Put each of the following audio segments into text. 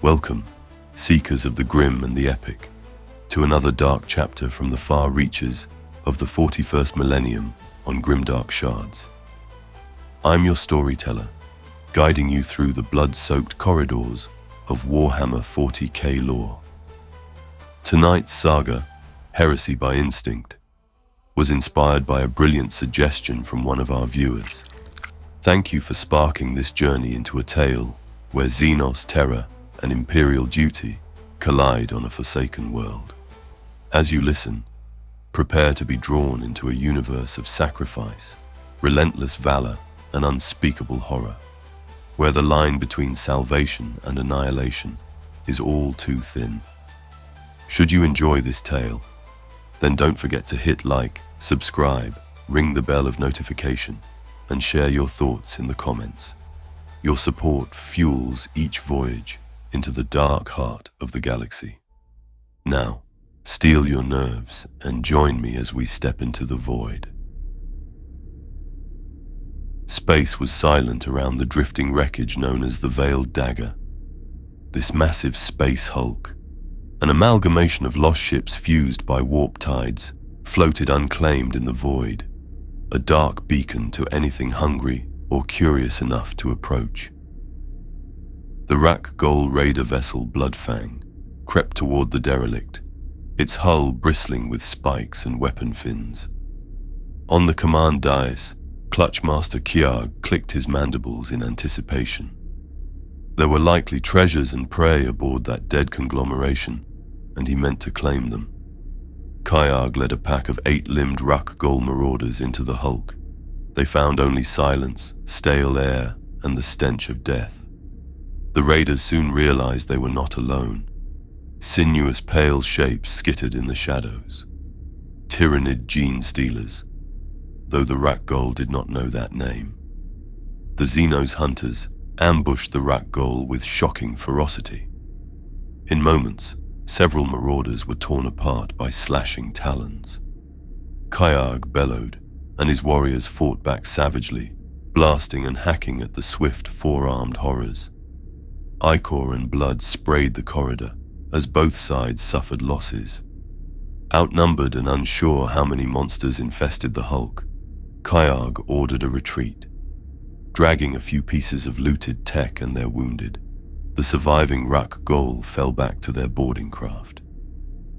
Welcome, seekers of the grim and the epic, to another dark chapter from the far reaches of the 41st millennium on Grimdark Shards. I'm your storyteller, guiding you through the blood-soaked corridors of Warhammer 40K lore. Tonight's saga, Heresy by Instinct, was inspired by a brilliant suggestion from one of our viewers. Thank you for sparking this journey into a tale where Xenos terror and Imperial duty collide on a forsaken world. As you listen, prepare to be drawn into a universe of sacrifice, relentless valor, and unspeakable horror, where the line between salvation and annihilation is all too thin. Should you enjoy this tale, then don't forget to hit like, subscribe, ring the bell of notification, and share your thoughts in the comments. Your support fuels each voyage into the dark heart of the galaxy. Now, steel your nerves and join me as we step into the void. Space was silent around the drifting wreckage known as the Veiled Dagger. This massive space hulk, an amalgamation of lost ships fused by warp tides, floated unclaimed in the void, a dark beacon to anything hungry or curious enough to approach. The Rak'Gol raider vessel Bloodfang crept toward the derelict, its hull bristling with spikes and weapon fins. On the command dais, Clutchmaster Kyarg clicked his mandibles in anticipation. There were likely treasures and prey aboard that dead conglomeration, and he meant to claim them. Kyarg led a pack of 8-limbed Rak'Gol marauders into the hulk. They found only silence, stale air, and the stench of death. The raiders soon realized they were not alone. Sinuous pale shapes skittered in the shadows. Tyranid gene stealers, though the Rak'Gol did not know that name. The Xenos hunters ambushed the Rak'Gol with shocking ferocity. In moments, several marauders were torn apart by slashing talons. Kyarg bellowed, and his warriors fought back savagely, blasting and hacking at the swift four-armed horrors. Ichor and blood sprayed the corridor as both sides suffered losses. Outnumbered and unsure how many monsters infested the hulk, Kyarg ordered a retreat. Dragging a few pieces of looted tech and their wounded, the surviving Rak'Gol fell back to their boarding craft.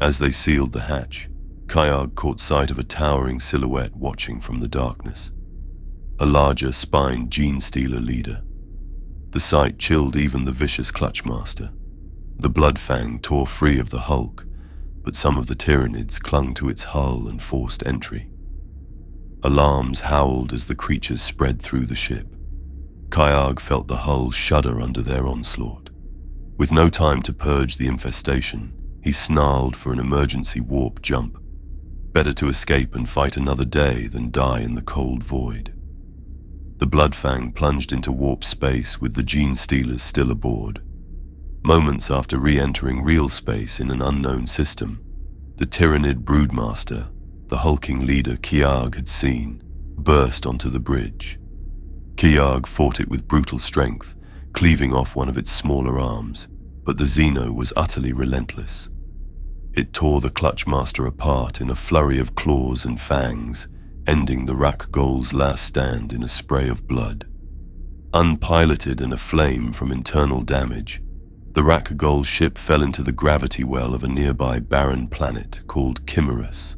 As they sealed the hatch, Kyarg caught sight of a towering silhouette watching from the darkness. A larger spined gene stealer leader. The sight chilled even the vicious Clutchmaster. The Bloodfang tore free of the hulk, but some of the Tyranids clung to its hull and forced entry. Alarms howled as the creatures spread through the ship. Kyarg felt the hull shudder under their onslaught. With no time to purge the infestation, he snarled for an emergency warp jump. Better to escape and fight another day than die in the cold void. The Bloodfang plunged into warp space with the gene stealers still aboard. Moments after re-entering real space in an unknown system, the Tyranid broodmaster, the hulking leader Kyarg had seen, burst onto the bridge. Kyarg fought it with brutal strength, cleaving off one of its smaller arms, but the Xeno was utterly relentless. It tore the Clutchmaster apart in a flurry of claws and fangs, ending the Rak'Gol's last stand in a spray of blood. Unpiloted and aflame from internal damage, the Rak'Gol ship fell into the gravity well of a nearby barren planet called Kymerus.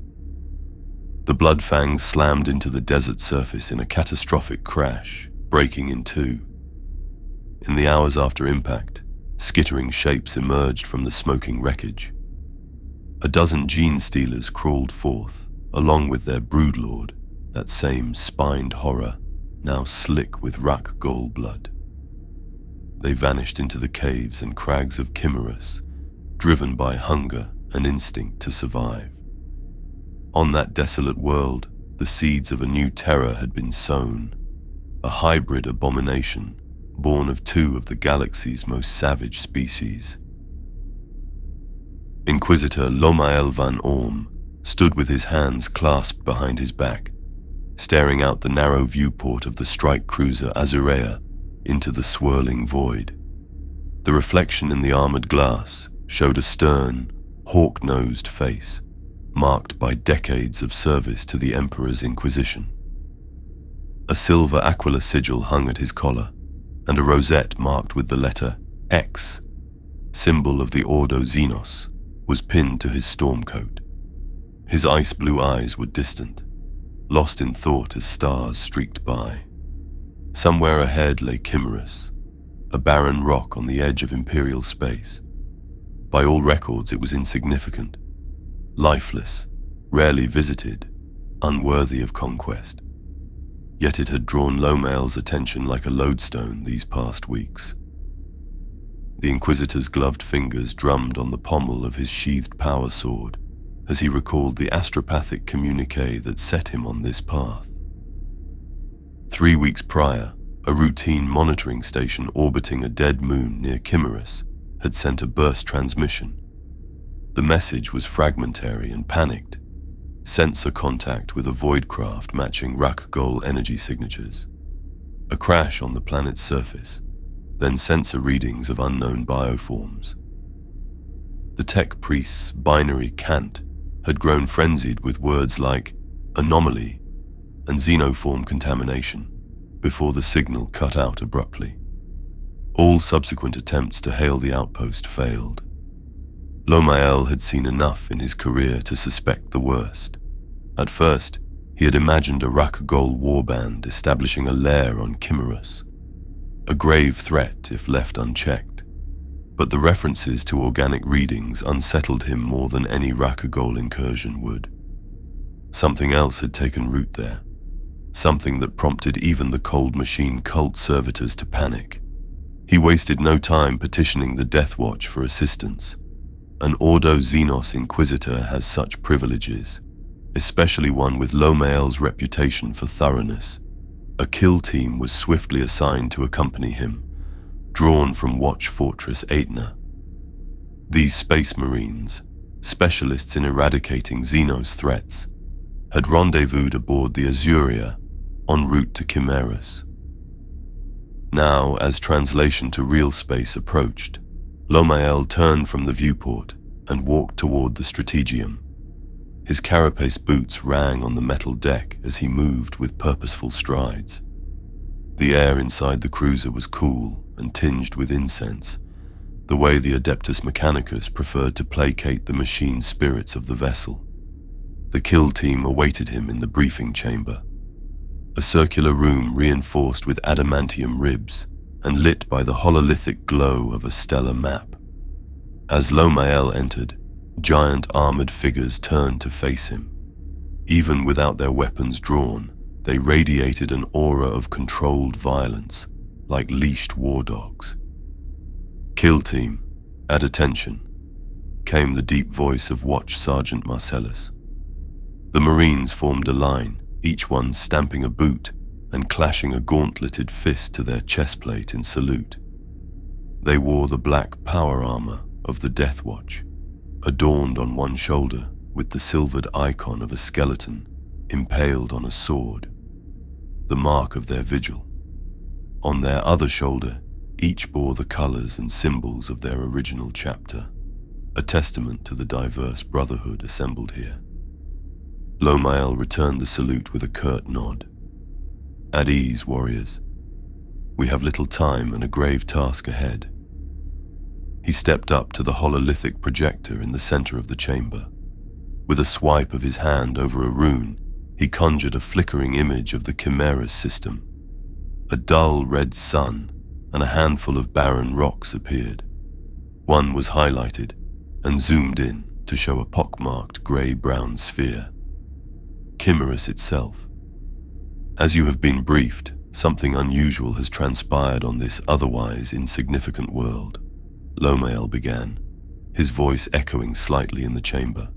The Bloodfang slammed into the desert surface in a catastrophic crash, breaking in two. In the hours after impact, skittering shapes emerged from the smoking wreckage. A dozen gene stealers crawled forth, along with their broodlord, that same spined horror, now slick with Rak'Gol blood. They vanished into the caves and crags of Kymerus, driven by hunger and instinct to survive. On that desolate world, the seeds of a new terror had been sown, a hybrid abomination born of two of the galaxy's most savage species. Inquisitor Lomael van Orm stood with his hands clasped behind his back, staring out the narrow viewport of the strike cruiser Azurea into the swirling void. The reflection in the armored glass showed a stern, hawk-nosed face, marked by decades of service to the Emperor's Inquisition. A silver aquila sigil hung at his collar, and a rosette marked with the letter X, symbol of the Ordo Xenos, was pinned to his storm coat. His ice-blue eyes were distant, lost in thought as stars streaked by. Somewhere ahead lay Kymerus, a barren rock on the edge of imperial space. By all records it was insignificant, lifeless, rarely visited, unworthy of conquest. Yet it had drawn Lomael's attention like a lodestone these past weeks. The Inquisitor's gloved fingers drummed on the pommel of his sheathed power sword as he recalled the astropathic communique that set him on this path. 3 weeks prior, a routine monitoring station orbiting a dead moon near Kymerus had sent a burst transmission. The message was fragmentary and panicked, sensor contact with a void craft matching Rak'Gol energy signatures, a crash on the planet's surface, then sensor readings of unknown bioforms. The tech priest's binary cant had grown frenzied with words like anomaly and xenoform contamination before the signal cut out abruptly. All subsequent attempts to hail the outpost failed. Lomael had seen enough in his career to suspect the worst. At first, he had imagined a Rak'Gol warband establishing a lair on Kymerus, a grave threat if left unchecked. But the references to organic readings unsettled him more than any Rak'Gol incursion would. Something else had taken root there, something that prompted even the cold machine cult servitors to panic. He wasted no time petitioning the Deathwatch for assistance. An Ordo Xenos Inquisitor has such privileges, especially one with Lomael's reputation for thoroughness. A kill team was swiftly assigned to accompany him, drawn from Watch Fortress Aetna. These space marines, specialists in eradicating Xenos threats, had rendezvoused aboard the Azuria en route to Kymerus. Now, as translation to real space approached, Lomael turned from the viewport and walked toward the strategium. His carapace boots rang on the metal deck as he moved with purposeful strides. The air inside the cruiser was cool and tinged with incense, the way the Adeptus Mechanicus preferred to placate the machine spirits of the vessel. The kill team awaited him in the briefing chamber, a circular room reinforced with adamantium ribs and lit by the hololithic glow of a stellar map. As Lomael entered, giant armored figures turned to face him. Even without their weapons drawn, they radiated an aura of controlled violence, like leashed war dogs. "Kill team, at attention," came the deep voice of Watch Sergeant Marcellus. The Marines formed a line, each one stamping a boot and clashing a gauntleted fist to their chestplate in salute. They wore the black power armor of the Deathwatch, adorned on one shoulder with the silvered icon of a skeleton impaled on a sword, the mark of their vigil. On their other shoulder, each bore the colors and symbols of their original chapter, a testament to the diverse brotherhood assembled here. Lomael returned the salute with a curt nod. "At ease, warriors. We have little time and a grave task ahead." He stepped up to the hololithic projector in the center of the chamber. With a swipe of his hand over a rune, he conjured a flickering image of the Kymerus system. A dull red sun and a handful of barren rocks appeared. One was highlighted and zoomed in to show a pockmarked grey-brown sphere. Kymerus itself. "As you have been briefed, something unusual has transpired on this otherwise insignificant world," Lomael began, his voice echoing slightly in the chamber.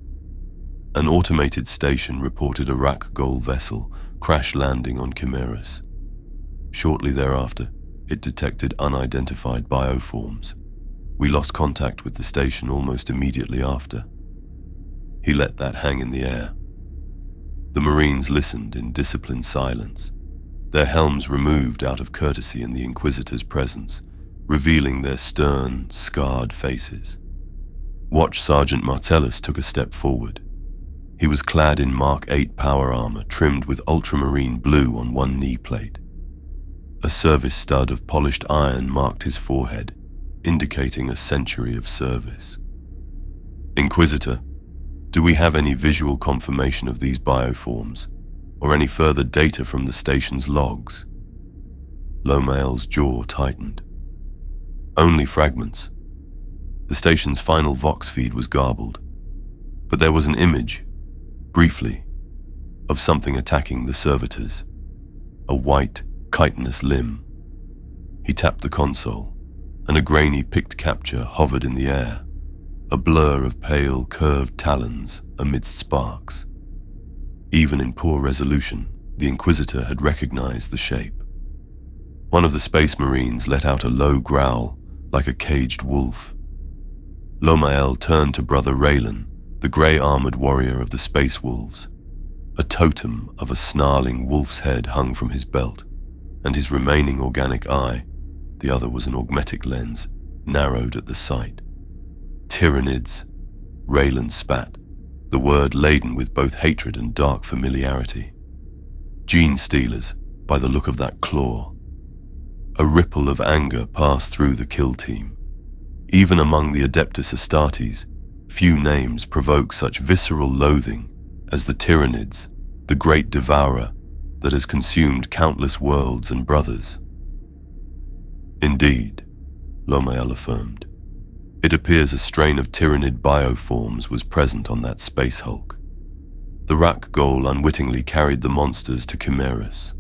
An automated station reported a Rak'Gol vessel crash landing on Kymerus. Shortly thereafter, it detected unidentified bioforms. We lost contact with the station almost immediately after. He let that hang in the air. The Marines listened in disciplined silence, their helms removed out of courtesy in the Inquisitor's presence, revealing their stern, scarred faces. Watch Sergeant Martellus took a step forward. He was clad in Mark 8 power armor trimmed with ultramarine blue on one knee plate. A service stud of polished iron marked his forehead, indicating a century of service. Inquisitor, do we have any visual confirmation of these bioforms, or any further data from the station's logs? Lomael's jaw tightened. Only fragments. The station's final Vox feed was garbled, but there was an image, briefly, of something attacking the servitors. A white, chitinous limb. He tapped the console, and a grainy picked capture hovered in the air, a blur of pale, curved talons amidst sparks. Even in poor resolution, the Inquisitor had recognized the shape. One of the Space Marines let out a low growl, like a caged wolf. Lomael turned to Brother Raylan, the grey-armored warrior of the Space Wolves. A totem of a snarling wolf's head hung from his belt, and his remaining organic eye, the other was an augmetic lens, narrowed at the sight. Tyranids, Raylan spat, the word laden with both hatred and dark familiarity. Gene stealers, by the look of that claw. A ripple of anger passed through the kill team. Even among the Adeptus Astartes, few names provoke such visceral loathing as the Tyranids, the great devourer that has consumed countless worlds and brothers. Indeed, Lomael affirmed. It appears a strain of Tyranid bioforms was present on that space hulk. The Rak'Gol unwittingly carried the monsters to Kymerus.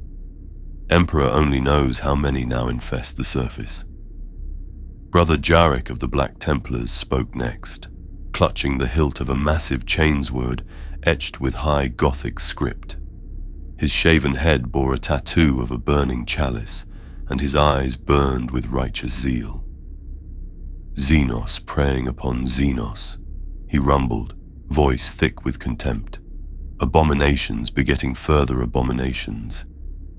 Emperor only knows how many now infest the surface. Brother Jarek of the Black Templars spoke next, clutching the hilt of a massive chainsword etched with high Gothic script. His shaven head bore a tattoo of a burning chalice, and his eyes burned with righteous zeal. Xenos preying upon Xenos, he rumbled, voice thick with contempt. Abominations begetting further abominations.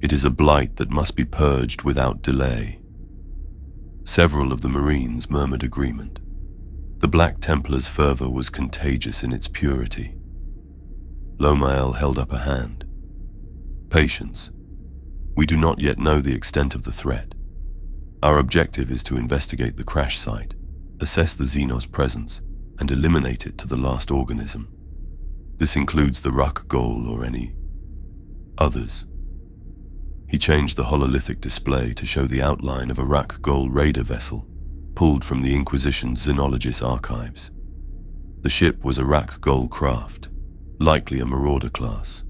It is a blight that must be purged without delay. Several of the Marines murmured agreement. The Black Templar's fervor was contagious in its purity. Lomael held up a hand. Patience. We do not yet know the extent of the threat. Our objective is to investigate the crash site, assess the Xenos presence, and eliminate it to the last organism. This includes the Rak'Gol or any others. He changed the hololithic display to show the outline of a Rak'Gol raider vessel, pulled from the Inquisition's Xenologist archives. The ship was a Rak'Gol craft, likely a Marauder class.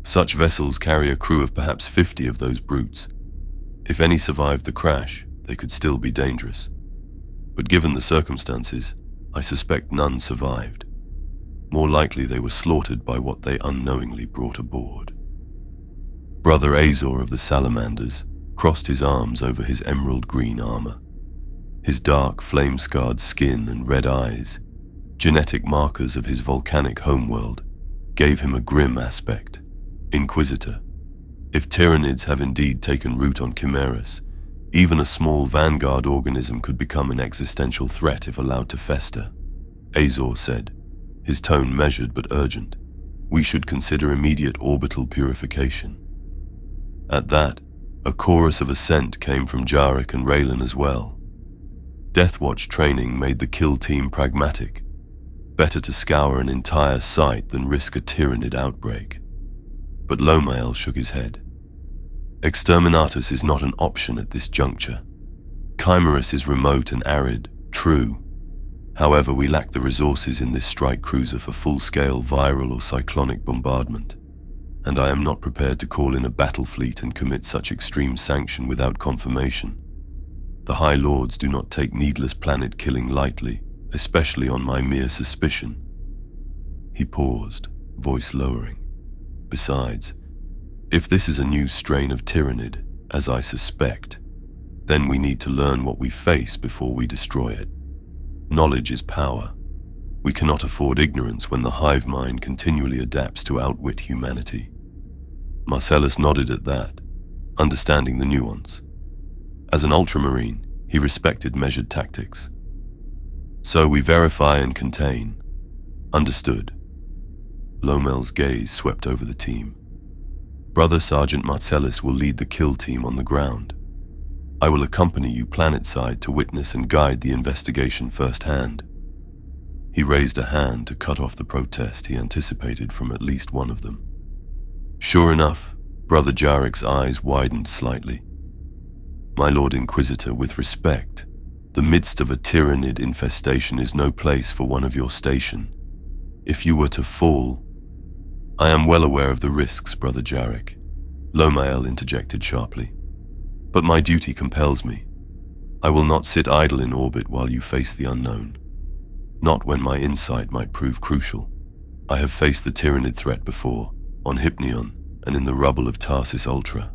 Such vessels carry a crew of perhaps 50 of those brutes. If any survived the crash, they could still be dangerous. But given the circumstances, I suspect none survived. More likely they were slaughtered by what they unknowingly brought aboard. Brother Azor of the Salamanders crossed his arms over his emerald green armor. His dark, flame-scarred skin and red eyes, genetic markers of his volcanic homeworld, gave him a grim aspect. Inquisitor, if Tyranids have indeed taken root on Kymerus, even a small vanguard organism could become an existential threat if allowed to fester. Azor said, his tone measured but urgent. We should consider immediate orbital purification. At that, a chorus of assent came from Jarek and Raylan as well. Deathwatch training made the kill team pragmatic. Better to scour an entire site than risk a Tyranid outbreak. But Lomael shook his head. Exterminatus is not an option at this juncture. Kymerus is remote and arid, true. However, we lack the resources in this strike cruiser for full-scale viral or cyclonic bombardment, and I am not prepared to call in a battle fleet and commit such extreme sanction without confirmation. The High Lords do not take needless planet-killing lightly, especially on my mere suspicion. He paused, voice lowering. Besides, if this is a new strain of Tyranid, as I suspect, then we need to learn what we face before we destroy it. Knowledge is power. We cannot afford ignorance when the hive mind continually adapts to outwit humanity. Marcellus nodded at that, understanding the nuance. As an ultramarine, He respected measured tactics. So we verify and contain. Understood. Lomael's gaze swept over the team. Brother Sergeant Marcellus will lead the kill team on the ground. I will accompany you planetside to witness and guide the investigation firsthand. He raised a hand to cut off the protest he anticipated from at least one of them. Sure enough, Brother Jarek's eyes widened slightly. My Lord Inquisitor, with respect, the midst of a Tyranid infestation is no place for one of your station. If you were to fall... I am well aware of the risks, Brother Jarek, Lomael interjected sharply. But my duty compels me. I will not sit idle in orbit while you face the unknown. Not when my insight might prove crucial. I have faced the Tyranid threat before, on Hypnion and in the rubble of Tarsis Ultra.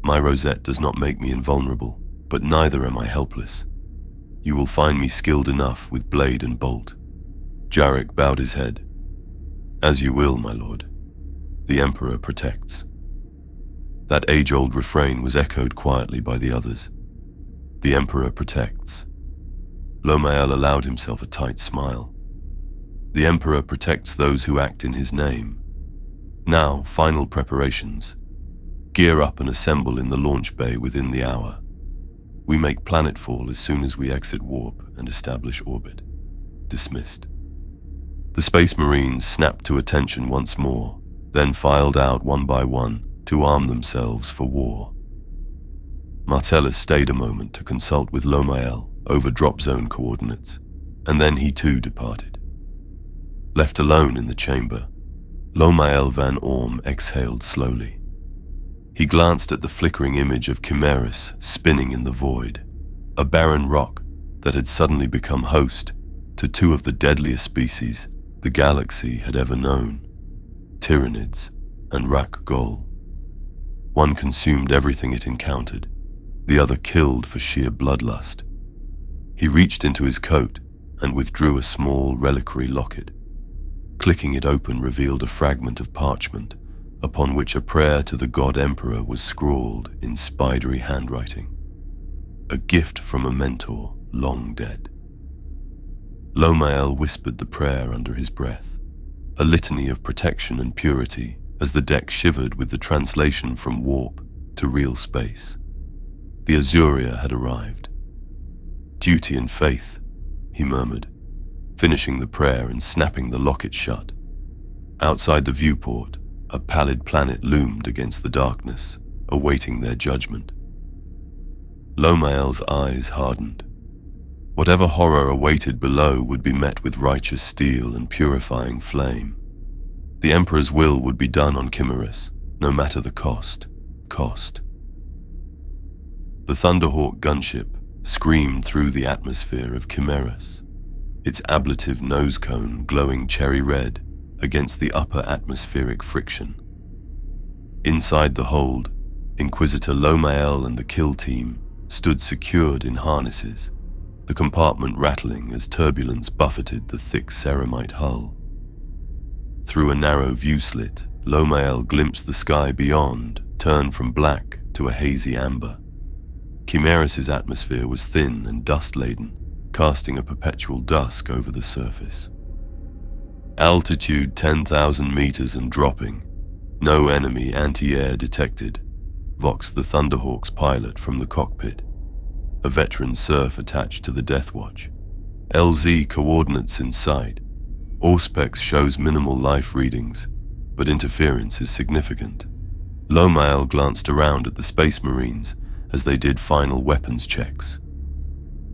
My rosette does not make me invulnerable, but neither am I helpless. You will find me skilled enough with blade and bolt. Jarek bowed his head. As you will, my lord. The Emperor protects. That age-old refrain was echoed quietly by the others. The Emperor protects. Lomael allowed himself a tight smile. The Emperor protects those who act in his name. Now, final preparations. Gear up and assemble in the launch bay within the hour. We make planetfall as soon as we exit warp and establish orbit. Dismissed. The Space Marines snapped to attention once more, then filed out one by one to arm themselves for war. Marcellus stayed a moment to consult with Lomael over drop zone coordinates, and then he too departed. Left alone in the chamber, Lomael van Orm exhaled slowly. He glanced at the flickering image of Kymerus spinning in the void, a barren rock that had suddenly become host to two of the deadliest species the galaxy had ever known, Tyranids and Rak'Gol. One consumed everything it encountered, the other killed for sheer bloodlust. He reached into his coat and withdrew a small reliquary locket. Clicking it open revealed a fragment of parchment upon which a prayer to the God Emperor was scrawled in spidery handwriting. A gift from a mentor long dead. Lomael whispered the prayer under his breath, a litany of protection and purity as the deck shivered with the translation from warp to real space. The Azuria had arrived. Duty and faith, he murmured, finishing the prayer and snapping the locket shut. Outside the viewport, a pallid planet loomed against the darkness, awaiting their judgment. Lomael's eyes hardened. Whatever horror awaited below would be met with righteous steel and purifying flame. The Emperor's will would be done on Kymerus, no matter the cost. The Thunderhawk gunship screamed through the atmosphere of Kymerus, its ablative nose cone glowing cherry red against the upper atmospheric friction. Inside the hold, Inquisitor Lomael and the kill team stood secured in harnesses, the compartment rattling as turbulence buffeted the thick ceramite hull. Through a narrow view slit, Lomael glimpsed the sky beyond turn from black to a hazy amber. Kymerus' atmosphere was thin and dust-laden, casting a perpetual dusk over the surface. Altitude 10,000 meters and dropping. No enemy anti-air detected, voxed the Thunderhawk's pilot from the cockpit, a veteran serf attached to the Deathwatch. LZ coordinates in sight. Auspex shows minimal life readings, but interference is significant. Lomael glanced around at the Space Marines as they did final weapons checks.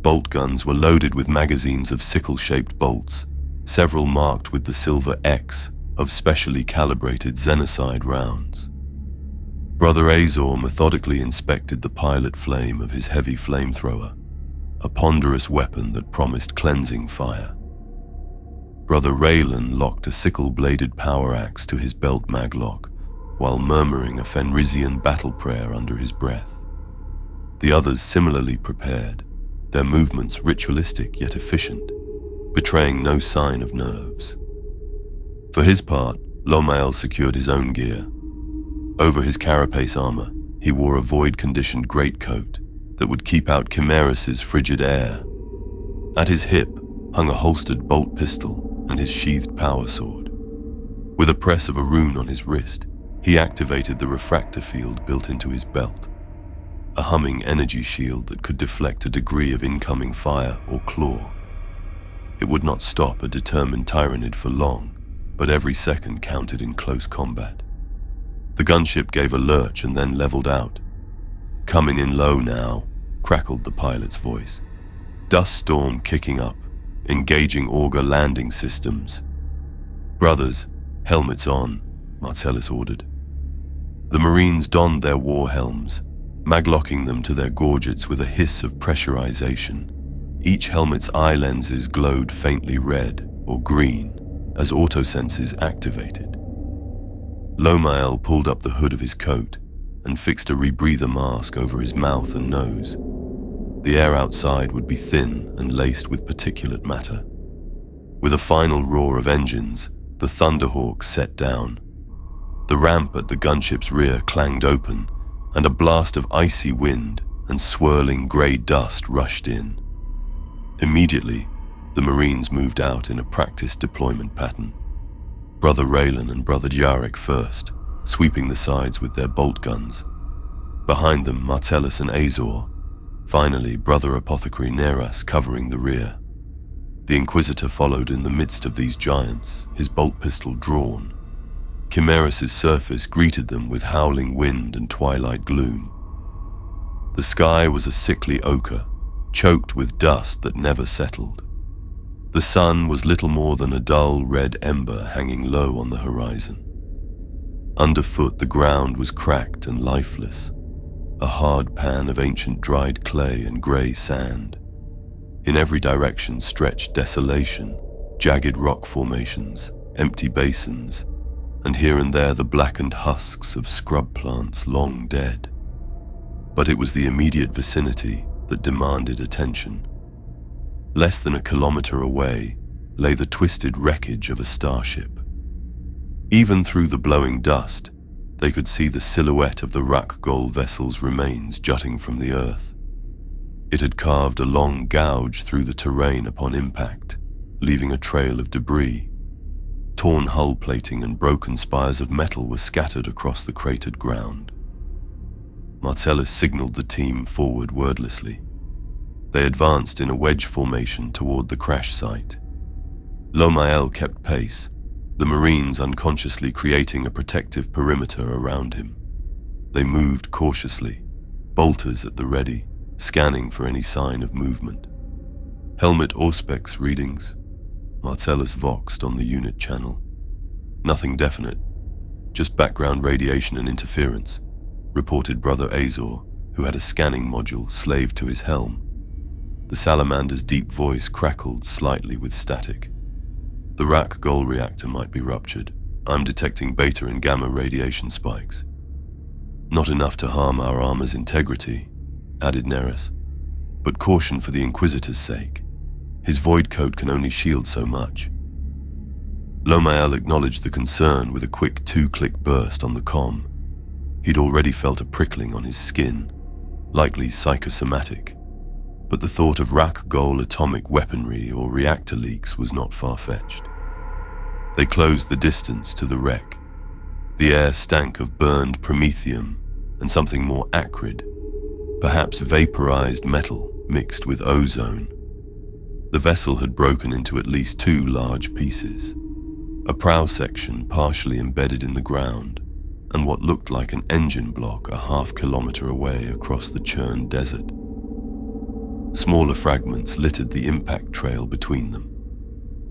Bolt guns were loaded with magazines of sickle-shaped bolts, several marked with the silver X of specially calibrated Xenocide rounds. Brother Azor methodically inspected the pilot flame of his heavy flamethrower, a ponderous weapon that promised cleansing fire. Brother Raylan locked a sickle-bladed power axe to his belt maglock, while murmuring a Fenrisian battle prayer under his breath. The others similarly prepared, their movements ritualistic yet efficient, betraying no sign of nerves. For his part, Lomael secured his own gear. Over his carapace armor, he wore a void-conditioned greatcoat that would keep out Kymerus' frigid air. At his hip hung a holstered bolt pistol and his sheathed power sword. With a press of a rune on his wrist, he activated the refractor field built into his belt, a humming energy shield that could deflect a degree of incoming fire or claw. It would not stop a determined Tyranid for long, but every second counted in close combat. The gunship gave a lurch and then leveled out. "Coming in low now," crackled the pilot's voice. "Dust storm kicking up, engaging auger landing systems." "Brothers, helmets on," Marcellus ordered. The Marines donned their war helms, maglocking them to their gorgets with a hiss of pressurization. Each helmet's eye lenses glowed faintly red or green as autosenses activated. Lomael pulled up the hood of his coat and fixed a rebreather mask over his mouth and nose. The air outside would be thin and laced with particulate matter. With a final roar of engines, the Thunderhawk set down. The ramp at the gunship's rear clanged open, and a blast of icy wind and swirling grey dust rushed in. Immediately, the Marines moved out in a practiced deployment pattern. Brother Raylan and Brother Jarek first, sweeping the sides with their bolt guns. Behind them, Marcellus and Azor. Finally, Brother Apothecary Neras covering the rear. The Inquisitor followed in the midst of these giants, his bolt pistol drawn. Kymerus' surface greeted them with howling wind and twilight gloom. The sky was a sickly ochre, choked with dust that never settled. The sun was little more than a dull red ember hanging low on the horizon. Underfoot the ground was cracked and lifeless, a hard pan of ancient dried clay and grey sand. In every direction stretched desolation, jagged rock formations, empty basins, and here and there the blackened husks of scrub plants long dead. But it was the immediate vicinity that demanded attention. Less than a kilometer away lay the twisted wreckage of a starship. Even through the blowing dust, they could see the silhouette of the Rak'Gol vessel's remains jutting from the earth. It had carved a long gouge through the terrain upon impact, leaving a trail of debris. Torn hull plating and broken spires of metal were scattered across the cratered ground. Marcellus signaled the team forward wordlessly. They advanced in a wedge formation toward the crash site. Lomael kept pace, the Marines unconsciously creating a protective perimeter around him. They moved cautiously, bolters at the ready, scanning for any sign of movement. "Helmet Auspex readings," Marcellus voxed on the unit channel. "Nothing definite, just background radiation and interference," reported Brother Azor, who had a scanning module slaved to his helm. The salamander's deep voice crackled slightly with static. "The Rak'Gol reactor might be ruptured. I'm detecting beta and gamma radiation spikes. Not enough to harm our armor's integrity," added Neras, "but caution for the Inquisitor's sake. His void coat can only shield so much." Lomael acknowledged the concern with a quick 2-click burst on the comm. He'd already felt a prickling on his skin, likely psychosomatic, but the thought of Rak'Gol atomic weaponry or reactor leaks was not far-fetched. They closed the distance to the wreck. The air stank of burned promethium and something more acrid, perhaps vaporized metal mixed with ozone. The vessel had broken into at least 2 large pieces, a prow section partially embedded in the ground, and what looked like an engine block a half-kilometer away across the churned desert. Smaller fragments littered the impact trail between them.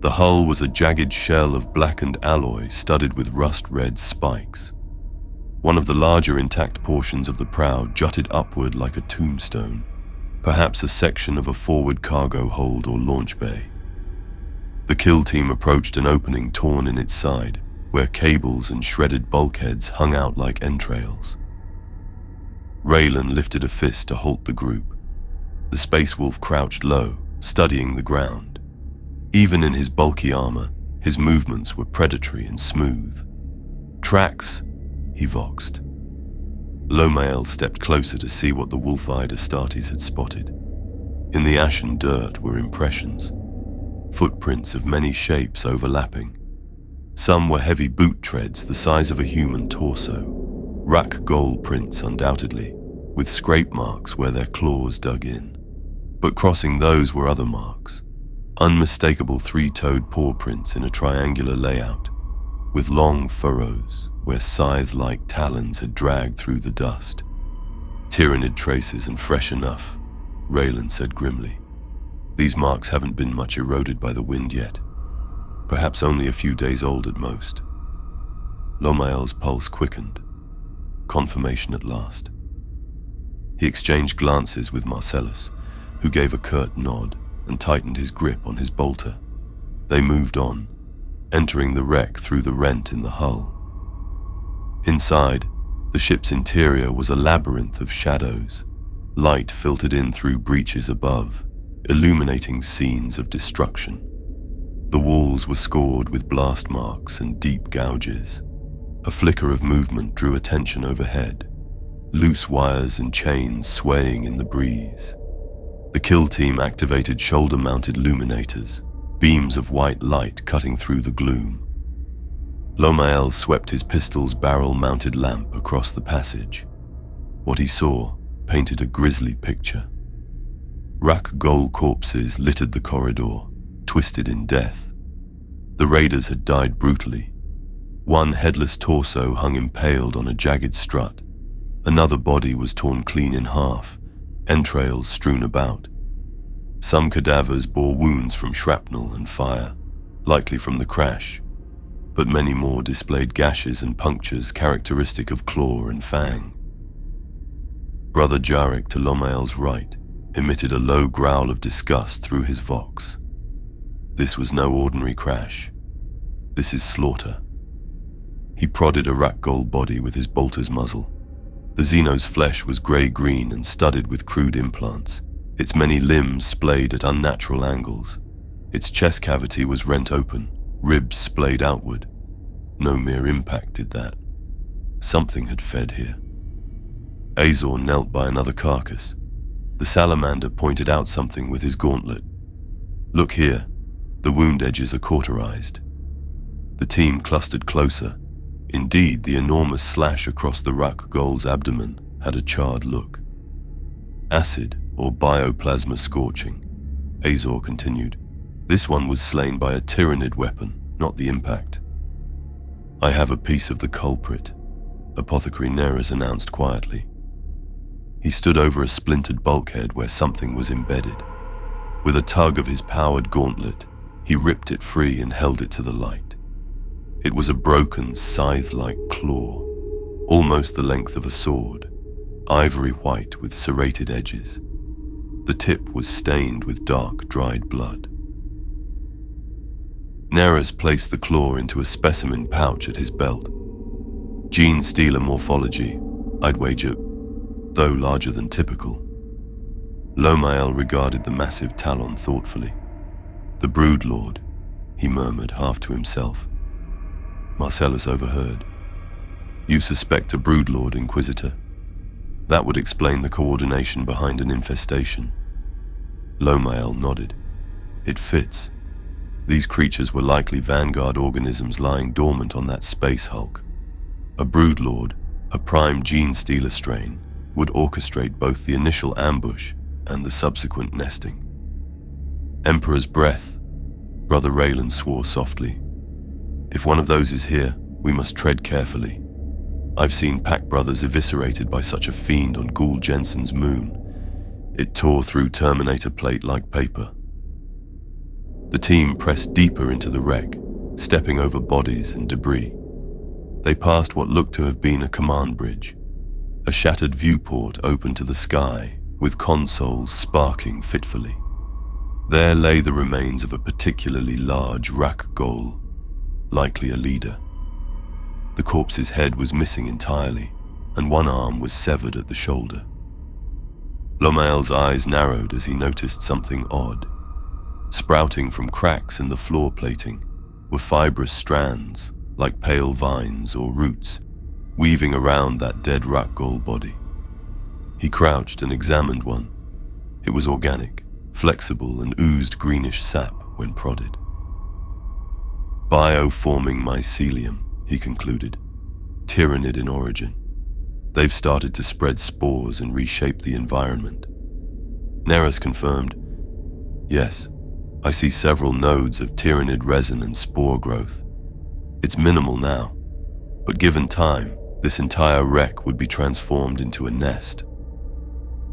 The hull was a jagged shell of blackened alloy studded with rust-red spikes. One of the larger intact portions of the prow jutted upward like a tombstone, perhaps a section of a forward cargo hold or launch bay. The kill team approached an opening torn in its side, where cables and shredded bulkheads hung out like entrails. Raylan lifted a fist to halt the group. The Space Wolf crouched low, studying the ground. Even in his bulky armor, his movements were predatory and smooth. "Tracks," he voxed. Lomael stepped closer to see what the wolf-eyed Astartes had spotted. In the ashen dirt were impressions, footprints of many shapes overlapping. Some were heavy boot treads the size of a human torso, Rak'Gol prints undoubtedly, with scrape marks where their claws dug in. But crossing those were other marks, unmistakable three-toed paw prints in a triangular layout, with long furrows where scythe-like talons had dragged through the dust. Tyranid traces and fresh enough, Raylan said grimly. These marks haven't been much eroded by the wind yet. Perhaps only a few days old at most. Lomael's pulse quickened. Confirmation at last. He exchanged glances with Marcellus, who gave a curt nod and tightened his grip on his bolter. They moved on, entering the wreck through the rent in the hull. Inside, the ship's interior was a labyrinth of shadows. Light filtered in through breaches above, illuminating scenes of destruction. The walls were scored with blast marks and deep gouges. A flicker of movement drew attention overhead, loose wires and chains swaying in the breeze. The kill team activated shoulder-mounted luminators, beams of white light cutting through the gloom. Lomael swept his pistol's barrel-mounted lamp across the passage. What he saw painted a grisly picture. Rak'Gol corpses littered the corridor, twisted in death. The raiders had died brutally. One headless torso hung impaled on a jagged strut. Another body was torn clean in half, entrails strewn about. Some cadavers bore wounds from shrapnel and fire, likely from the crash, but many more displayed gashes and punctures characteristic of claw and fang. Brother Jarek, to Lomael's right, emitted a low growl of disgust through his vox. This was no ordinary crash. This is slaughter. He prodded a Rak'Gol body with his bolter's muzzle. The Xenos' flesh was grey-green and studded with crude implants, its many limbs splayed at unnatural angles. Its chest cavity was rent open, ribs splayed outward. No mere impact did that. Something had fed here. Azor knelt by another carcass. The salamander pointed out something with his gauntlet. Look here, the wound edges are cauterized. The team clustered closer. Indeed, the enormous slash across the Rak'Gol's abdomen had a charred look. Acid or bioplasma scorching, Azor continued. This one was slain by a Tyranid weapon, not the impact. I have a piece of the culprit, Apothecary Neres announced quietly. He stood over a splintered bulkhead where something was embedded. With a tug of his powered gauntlet, he ripped it free and held it to the light. It was a broken, scythe-like claw, almost the length of a sword, ivory white with serrated edges. The tip was stained with dark, dried blood. Neres placed the claw into a specimen pouch at his belt. Gene Stealer morphology, I'd wager, though larger than typical. Lomael regarded the massive talon thoughtfully. The Broodlord, he murmured half to himself. Marcellus overheard. You suspect a Broodlord, Inquisitor. That would explain the coordination behind an infestation. Lomael nodded. It fits. These creatures were likely vanguard organisms lying dormant on that space hulk. A Broodlord, a prime gene stealer strain, would orchestrate both the initial ambush and the subsequent nesting. Emperor's breath, Brother Raylan swore softly. If one of those is here, we must tread carefully. I've seen pack brothers eviscerated by such a fiend on Ghoul Jensen's moon. It tore through Terminator plate like paper. The team pressed deeper into the wreck, stepping over bodies and debris. They passed what looked to have been a command bridge, a shattered viewport open to the sky, with consoles sparking fitfully. There lay the remains of a particularly large Rak'Gol, likely a leader. The corpse's head was missing entirely, and one arm was severed at the shoulder. Lomael's eyes narrowed as he noticed something odd. Sprouting from cracks in the floor plating were fibrous strands, like pale vines or roots, weaving around that dead Rak'Gol body. He crouched and examined one. It was organic, flexible, and oozed greenish sap when prodded. Bioforming mycelium, he concluded. Tyranid in origin. They've started to spread spores and reshape the environment. Neris confirmed, yes, I see several nodes of Tyranid resin and spore growth. It's minimal now, but given time, this entire wreck would be transformed into a nest.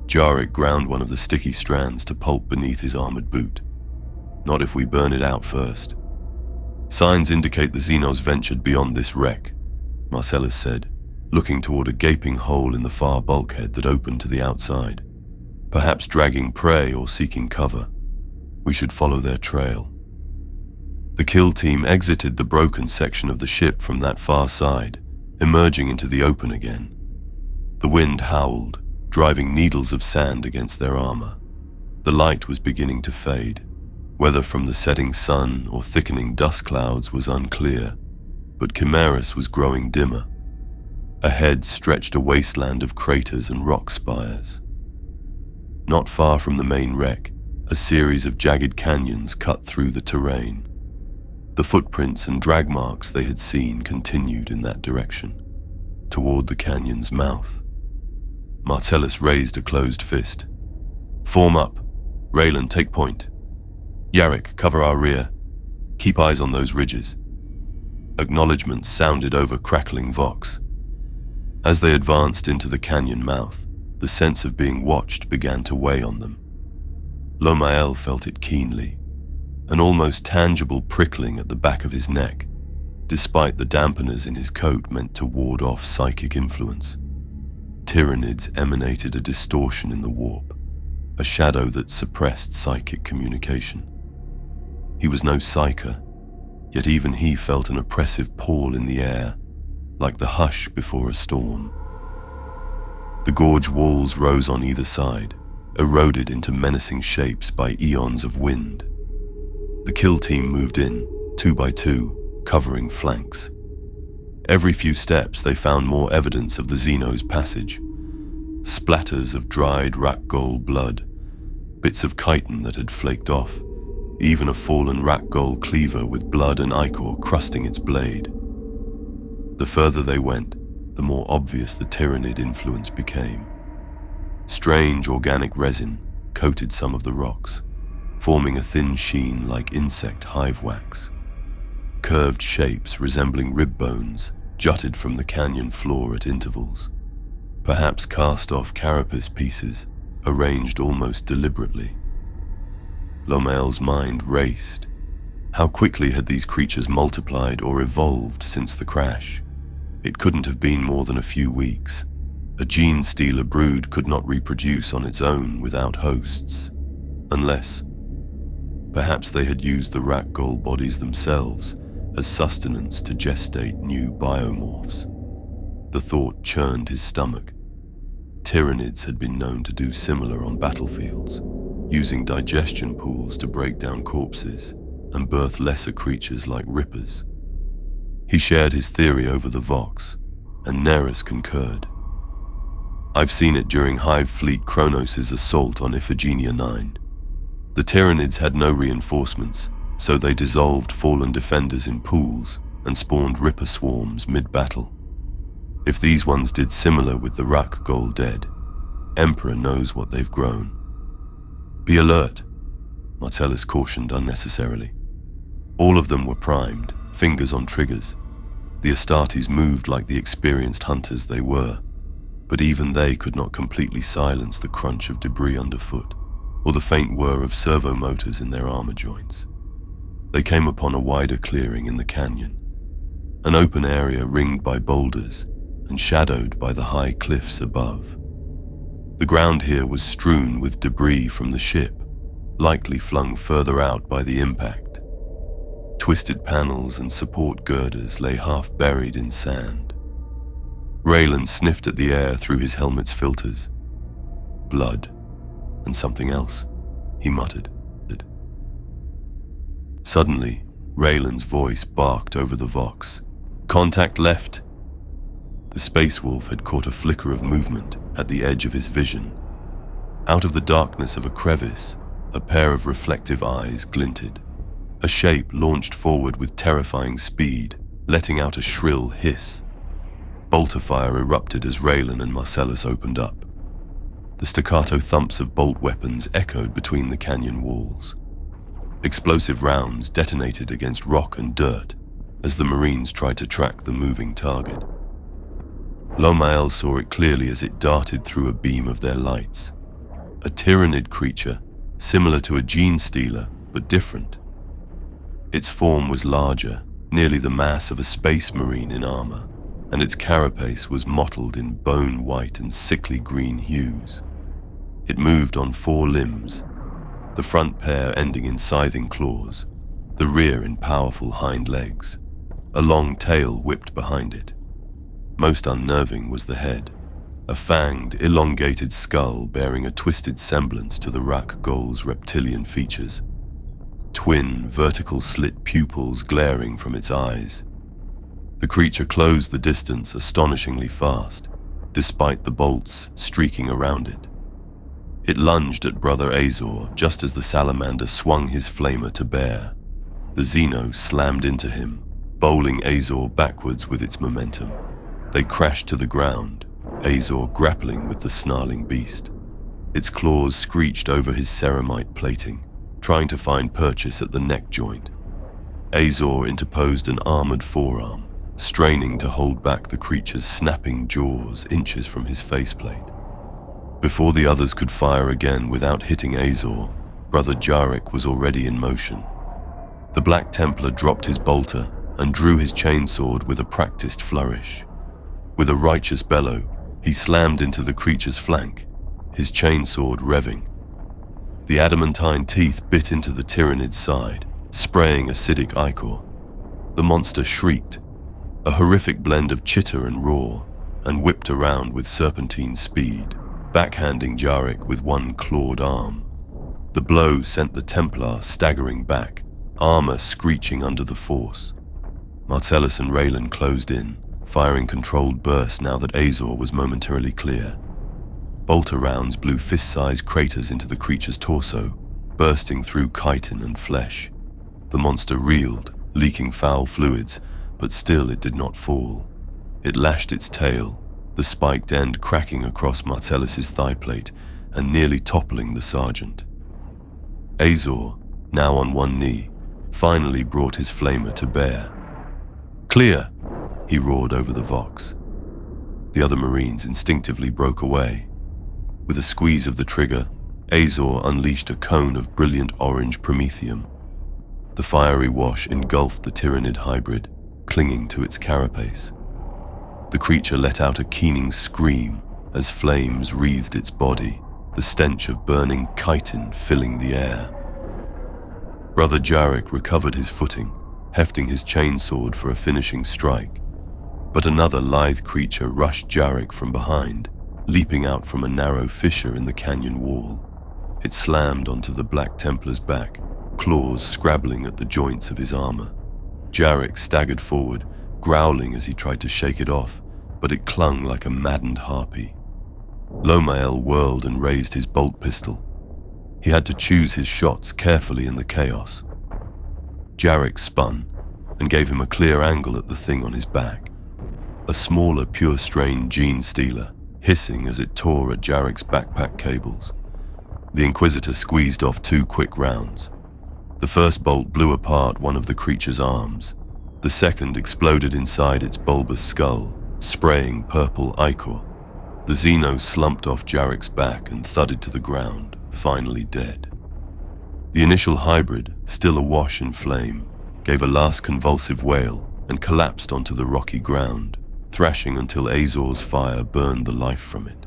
Jarek ground one of the sticky strands to pulp beneath his armored boot. Not if we burn it out first. Signs indicate the Xenos ventured beyond this wreck, Marcellus said, looking toward a gaping hole in the far bulkhead that opened to the outside. Perhaps dragging prey or seeking cover. We should follow their trail. The kill team exited the broken section of the ship from that far side, emerging into the open again. The wind howled, driving needles of sand against their armor. The light was beginning to fade. Whether from the setting sun or thickening dust clouds was unclear, but Kymerus was growing dimmer. Ahead stretched a wasteland of craters and rock spires. Not far from the main wreck, a series of jagged canyons cut through the terrain. The footprints and drag marks they had seen continued in that direction, toward the canyon's mouth. Marcellus raised a closed fist. Form up. Raylan, take point. Yarrick, cover our rear. Keep eyes on those ridges. Acknowledgements sounded over crackling vox. As they advanced into the canyon mouth, the sense of being watched began to weigh on them. Lomael felt it keenly, an almost tangible prickling at the back of his neck, despite the dampeners in his coat meant to ward off psychic influence. Tyranids emanated a distortion in the warp, a shadow that suppressed psychic communication. He was no psyker, yet even he felt an oppressive pall in the air, like the hush before a storm. The gorge walls rose on either side, eroded into menacing shapes by eons of wind. The kill team moved in, 2 by 2, covering flanks. Every few steps they found more evidence of the Xenos' passage. Splatters of dried Rak'Gol blood, bits of chitin that had flaked off, even a fallen Rak'Gol cleaver with blood and ichor crusting its blade. The further they went, the more obvious the Tyranid influence became. Strange organic resin coated some of the rocks, forming a thin sheen like insect hive wax. Curved shapes resembling rib bones jutted from the canyon floor at intervals, perhaps cast-off carapace pieces arranged almost deliberately. Lomael's mind raced. How quickly had these creatures multiplied or evolved since the crash? It couldn't have been more than a few weeks. A gene-stealer brood could not reproduce on its own without hosts, unless perhaps they had used the Rak'Gol bodies themselves as sustenance to gestate new biomorphs. The thought churned his stomach. Tyranids had been known to do similar on battlefields, using digestion pools to break down corpses and birth lesser creatures like rippers. He shared his theory over the Vox, and Neris concurred. I've seen it during Hive Fleet Kronos' assault on Iphigenia 9. The Tyranids had no reinforcements, so they dissolved fallen defenders in pools and spawned ripper swarms mid-battle. If these ones did similar with the Rak'Gol dead, Emperor knows what they've grown. Be alert, Marcellus cautioned unnecessarily. All of them were primed, fingers on triggers. The Astartes moved like the experienced hunters they were, but even they could not completely silence the crunch of debris underfoot, or the faint whir of servo motors in their armor joints. They came upon a wider clearing in the canyon, an open area ringed by boulders and shadowed by the high cliffs above. The ground here was strewn with debris from the ship, likely flung further out by the impact. Twisted panels and support girders lay half buried in sand. Raylan sniffed at the air through his helmet's filters. Blood, and something else, he muttered. Suddenly, Raylan's voice barked over the Vox. Contact left. The space wolf had caught a flicker of movement at the edge of his vision. Out of the darkness of a crevice, a pair of reflective eyes glinted. A shape launched forward with terrifying speed, letting out a shrill hiss. Bolter fire erupted as Raylan and Marcellus opened up. The staccato thumps of bolt weapons echoed between the canyon walls. Explosive rounds detonated against rock and dirt as the Marines tried to track the moving target. Lomael saw it clearly as it darted through a beam of their lights. A Tyranid creature, similar to a gene stealer, but different. Its form was larger, nearly the mass of a space marine in armor, and its carapace was mottled in bone-white and sickly green hues. It moved on 4 limbs, the front pair ending in scything claws, the rear in powerful hind legs. A long tail whipped behind it. Most unnerving was the head, a fanged, elongated skull bearing a twisted semblance to the Rak'Gol's reptilian features. Twin, vertical slit pupils glaring from its eyes. The creature closed the distance astonishingly fast, despite the bolts streaking around it. It lunged at Brother Azor just as the salamander swung his flamer to bear. The Xenos slammed into him, bowling Azor backwards with its momentum. They crashed to the ground, Azor grappling with the snarling beast. Its claws screeched over his ceramite plating, trying to find purchase at the neck joint. Azor interposed an armored forearm, straining to hold back the creature's snapping jaws inches from his faceplate. Before the others could fire again without hitting Azor, Brother Jarek was already in motion. The Black Templar dropped his bolter and drew his chainsword with a practiced flourish. With a righteous bellow, he slammed into the creature's flank, his chainsword revving. The adamantine teeth bit into the Tyranid's side, spraying acidic ichor. The monster shrieked, a horrific blend of chitter and roar, and whipped around with serpentine speed, backhanding Jarek with one clawed arm. The blow sent the Templar staggering back, armor screeching under the force. Marcellus and Raylan closed in, firing controlled bursts now that Azor was momentarily clear. Bolter rounds blew fist-sized craters into the creature's torso, bursting through chitin and flesh. The monster reeled, leaking foul fluids, but still it did not fall. It lashed its tail, the spiked end cracking across Marcellus's thigh plate and nearly toppling the sergeant. Azor, now on one knee, finally brought his flamer to bear. "Clear!" he roared over the vox. The other Marines instinctively broke away. With a squeeze of the trigger, Azor unleashed a cone of brilliant orange promethium. The fiery wash engulfed the Tyranid hybrid, clinging to its carapace. The creature let out a keening scream as flames wreathed its body, the stench of burning chitin filling the air. Brother Jarek recovered his footing, hefting his chainsword for a finishing strike. But another lithe creature rushed Jarek from behind, leaping out from a narrow fissure in the canyon wall. It slammed onto the Black Templar's back, claws scrabbling at the joints of his armor. Jarek staggered forward, growling as he tried to shake it off, but it clung like a maddened harpy. Lomael whirled and raised his bolt pistol. He had to choose his shots carefully in the chaos. Jarek spun and gave him a clear angle at the thing on his back. A smaller pure-strain gene stealer, hissing as it tore at Jarek's backpack cables. The Inquisitor squeezed off 2 quick rounds. The first bolt blew apart one of the creature's arms. The second exploded inside its bulbous skull, spraying purple ichor. The Xenos slumped off Jarek's back and thudded to the ground, finally dead. The initial hybrid, still awash in flame, gave a last convulsive wail and collapsed onto the rocky ground, thrashing until Azor's fire burned the life from it.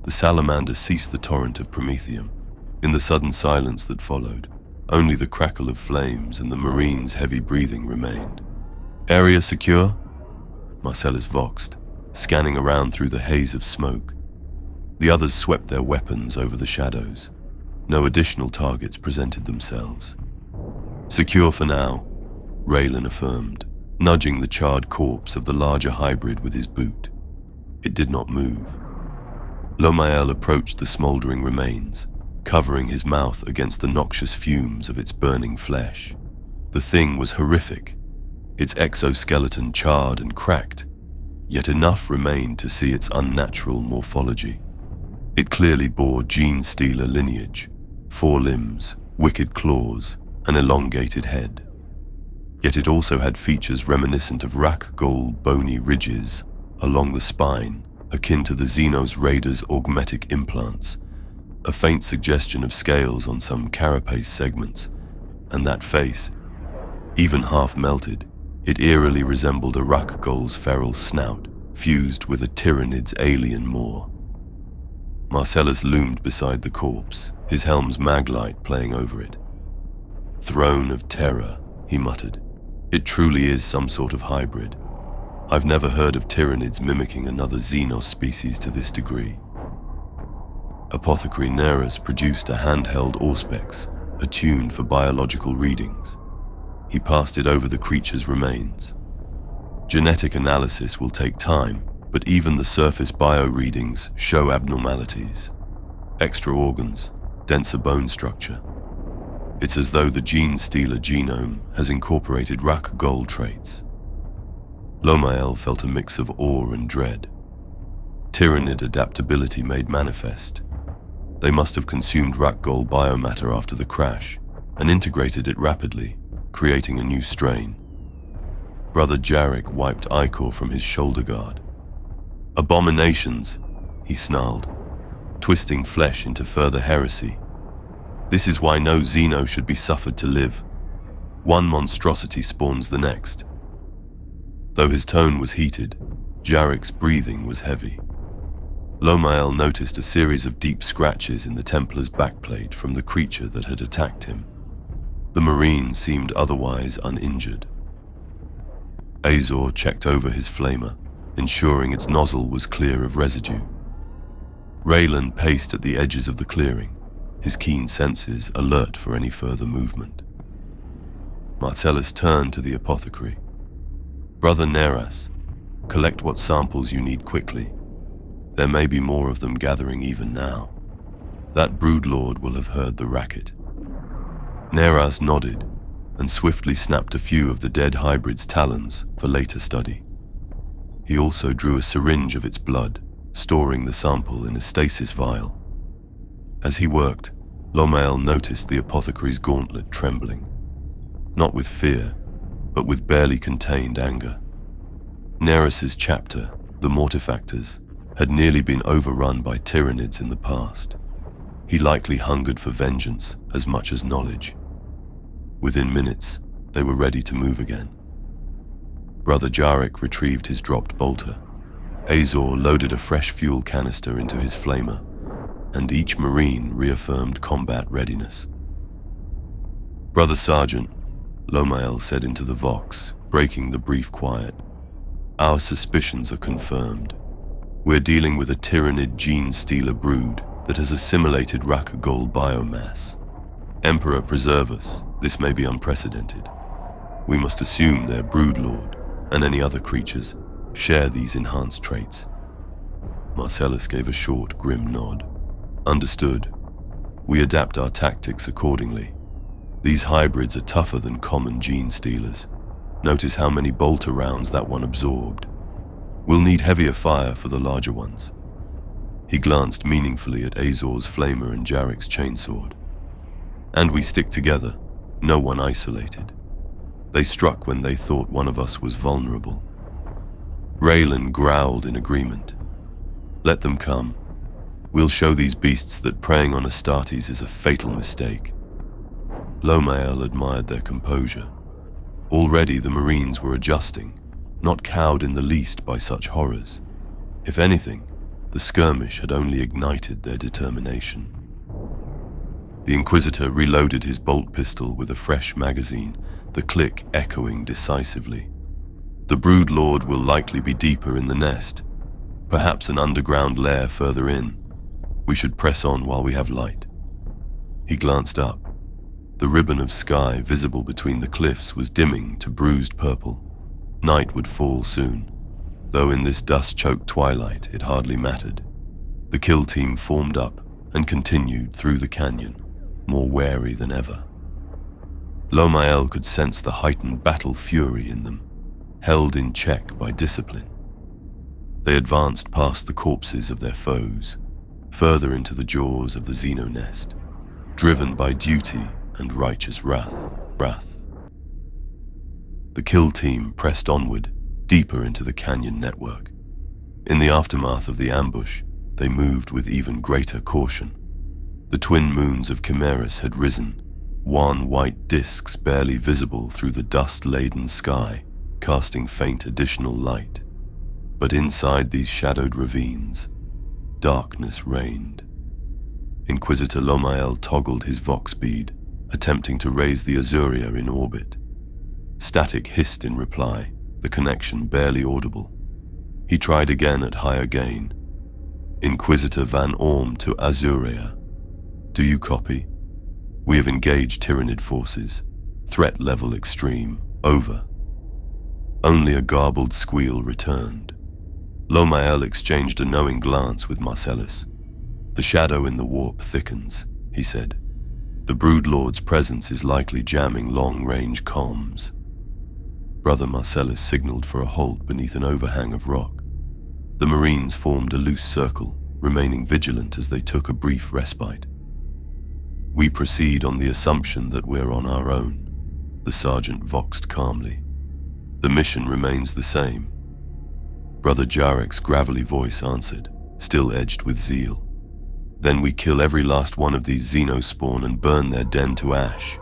The salamander ceased the torrent of promethium. In the sudden silence that followed, only the crackle of flames and the Marine's heavy breathing remained. "Area secure?" Marcellus voxed, scanning around through the haze of smoke. The others swept their weapons over the shadows. No additional targets presented themselves. "Secure for now," Raylan affirmed, nudging the charred corpse of the larger hybrid with his boot. It did not move. Lomael approached the smoldering remains, covering his mouth against the noxious fumes of its burning flesh. The thing was horrific, its exoskeleton charred and cracked, yet enough remained to see its unnatural morphology. It clearly bore gene-stealer lineage, 4 limbs, wicked claws, an elongated head. Yet it also had features reminiscent of Rak'Gol bony ridges along the spine, akin to the Xenos Raider's augmetic implants, a faint suggestion of scales on some carapace segments, and that face, even half-melted, it eerily resembled a Rak'Gol's feral snout, fused with a Tyranid's alien maw. Marcellus loomed beside the corpse, his helm's maglight playing over it. "Throne of Terror," he muttered. "It truly is some sort of hybrid. I've never heard of Tyranids mimicking another Xenos species to this degree." Apothecary Neras produced a handheld auspex, attuned for biological readings. He passed it over the creature's remains. Genetic analysis will take time, but even the surface bio-readings show abnormalities. Extra organs, denser bone structure. It's as though the gene-stealer genome has incorporated Rak'Gol traits. Lomael felt a mix of awe and dread. Tyranid adaptability made manifest. They must have consumed Rak'Gol biomatter after the crash and integrated it rapidly, creating a new strain. Brother Jarek wiped ichor from his shoulder guard. "Abominations," he snarled, twisting flesh into further heresy. "This is why no Xeno should be suffered to live. One monstrosity spawns the next." Though his tone was heated, Jarek's breathing was heavy. Lomael noticed a series of deep scratches in the Templar's backplate from the creature that had attacked him. The Marine seemed otherwise uninjured. Azor checked over his flamer, ensuring its nozzle was clear of residue. Raylan paced at the edges of the clearing, his keen senses alert for any further movement. Marcellus turned to the apothecary. "Brother Neras, collect what samples you need quickly. There may be more of them gathering even now. That broodlord will have heard the racket." Neras nodded and swiftly snapped a few of the dead hybrid's talons for later study. He also drew a syringe of its blood, storing the sample in a stasis vial. As he worked, Lomael noticed the apothecary's gauntlet trembling, not with fear, but with barely contained anger. Neras's chapter, the Mortifactors, had nearly been overrun by Tyranids in the past. He likely hungered for vengeance as much as knowledge. Within minutes, they were ready to move again. Brother Jarek retrieved his dropped bolter. Azor loaded a fresh fuel canister into his flamer, and each Marine reaffirmed combat readiness. "Brother Sergeant," Lomael said into the Vox, breaking the brief quiet, "our suspicions are confirmed. We're dealing with a Tyranid gene-stealer brood that has assimilated Rak'Gol biomass. Emperor preserve us, this may be unprecedented. We must assume their broodlord, and any other creatures, share these enhanced traits." Marcellus gave a short, grim nod. "Understood. We adapt our tactics accordingly. These hybrids are tougher than common gene-stealers. Notice how many bolter rounds that one absorbed. We'll need heavier fire for the larger ones." He glanced meaningfully at Azor's flamer and Jarek's chainsword. "And we stick together, no one isolated. They struck when they thought one of us was vulnerable." Raylan growled in agreement. "Let them come. We'll show these beasts that preying on Astartes is a fatal mistake." Lomael admired their composure. Already the Marines were adjusting, not cowed in the least by such horrors. If anything, the skirmish had only ignited their determination. The Inquisitor reloaded his bolt pistol with a fresh magazine, the click echoing decisively. "The broodlord will likely be deeper in the nest, perhaps an underground lair further in. We should press on while we have light." He glanced up. The ribbon of sky visible between the cliffs was dimming to bruised purple. Night would fall soon, though in this dust-choked twilight it hardly mattered. The kill team formed up and continued through the canyon, more wary than ever. Lomael could sense the heightened battle fury in them, held in check by discipline. They advanced past the corpses of their foes, further into the jaws of the Xeno nest, driven by duty and righteous wrath. The kill team pressed onward, deeper into the canyon network. In the aftermath of the ambush, they moved with even greater caution. The twin moons of Kymerus had risen, wan white discs barely visible through the dust-laden sky, casting faint additional light. But inside these shadowed ravines, darkness reigned. Inquisitor Lomael toggled his vox bead, attempting to raise the Azuria in orbit. Static hissed in reply, the connection barely audible. He tried again at higher gain. Inquisitor Van Orm to Azuria. Do you copy? We have engaged Tyranid forces. Threat level extreme. Over. Only a garbled squeal returned. Lomael exchanged a knowing glance with Marcellus. The shadow in the warp thickens, he said. The Broodlord's presence is likely jamming long-range comms. Brother Marcellus signaled for a halt beneath an overhang of rock. The Marines formed a loose circle, remaining vigilant as they took a brief respite. We proceed on the assumption that we're on our own, the sergeant voxed calmly. The mission remains the same. Brother Jarek's gravelly voice answered, still edged with zeal. Then we kill every last one of these Xenos spawn and burn their den to ash.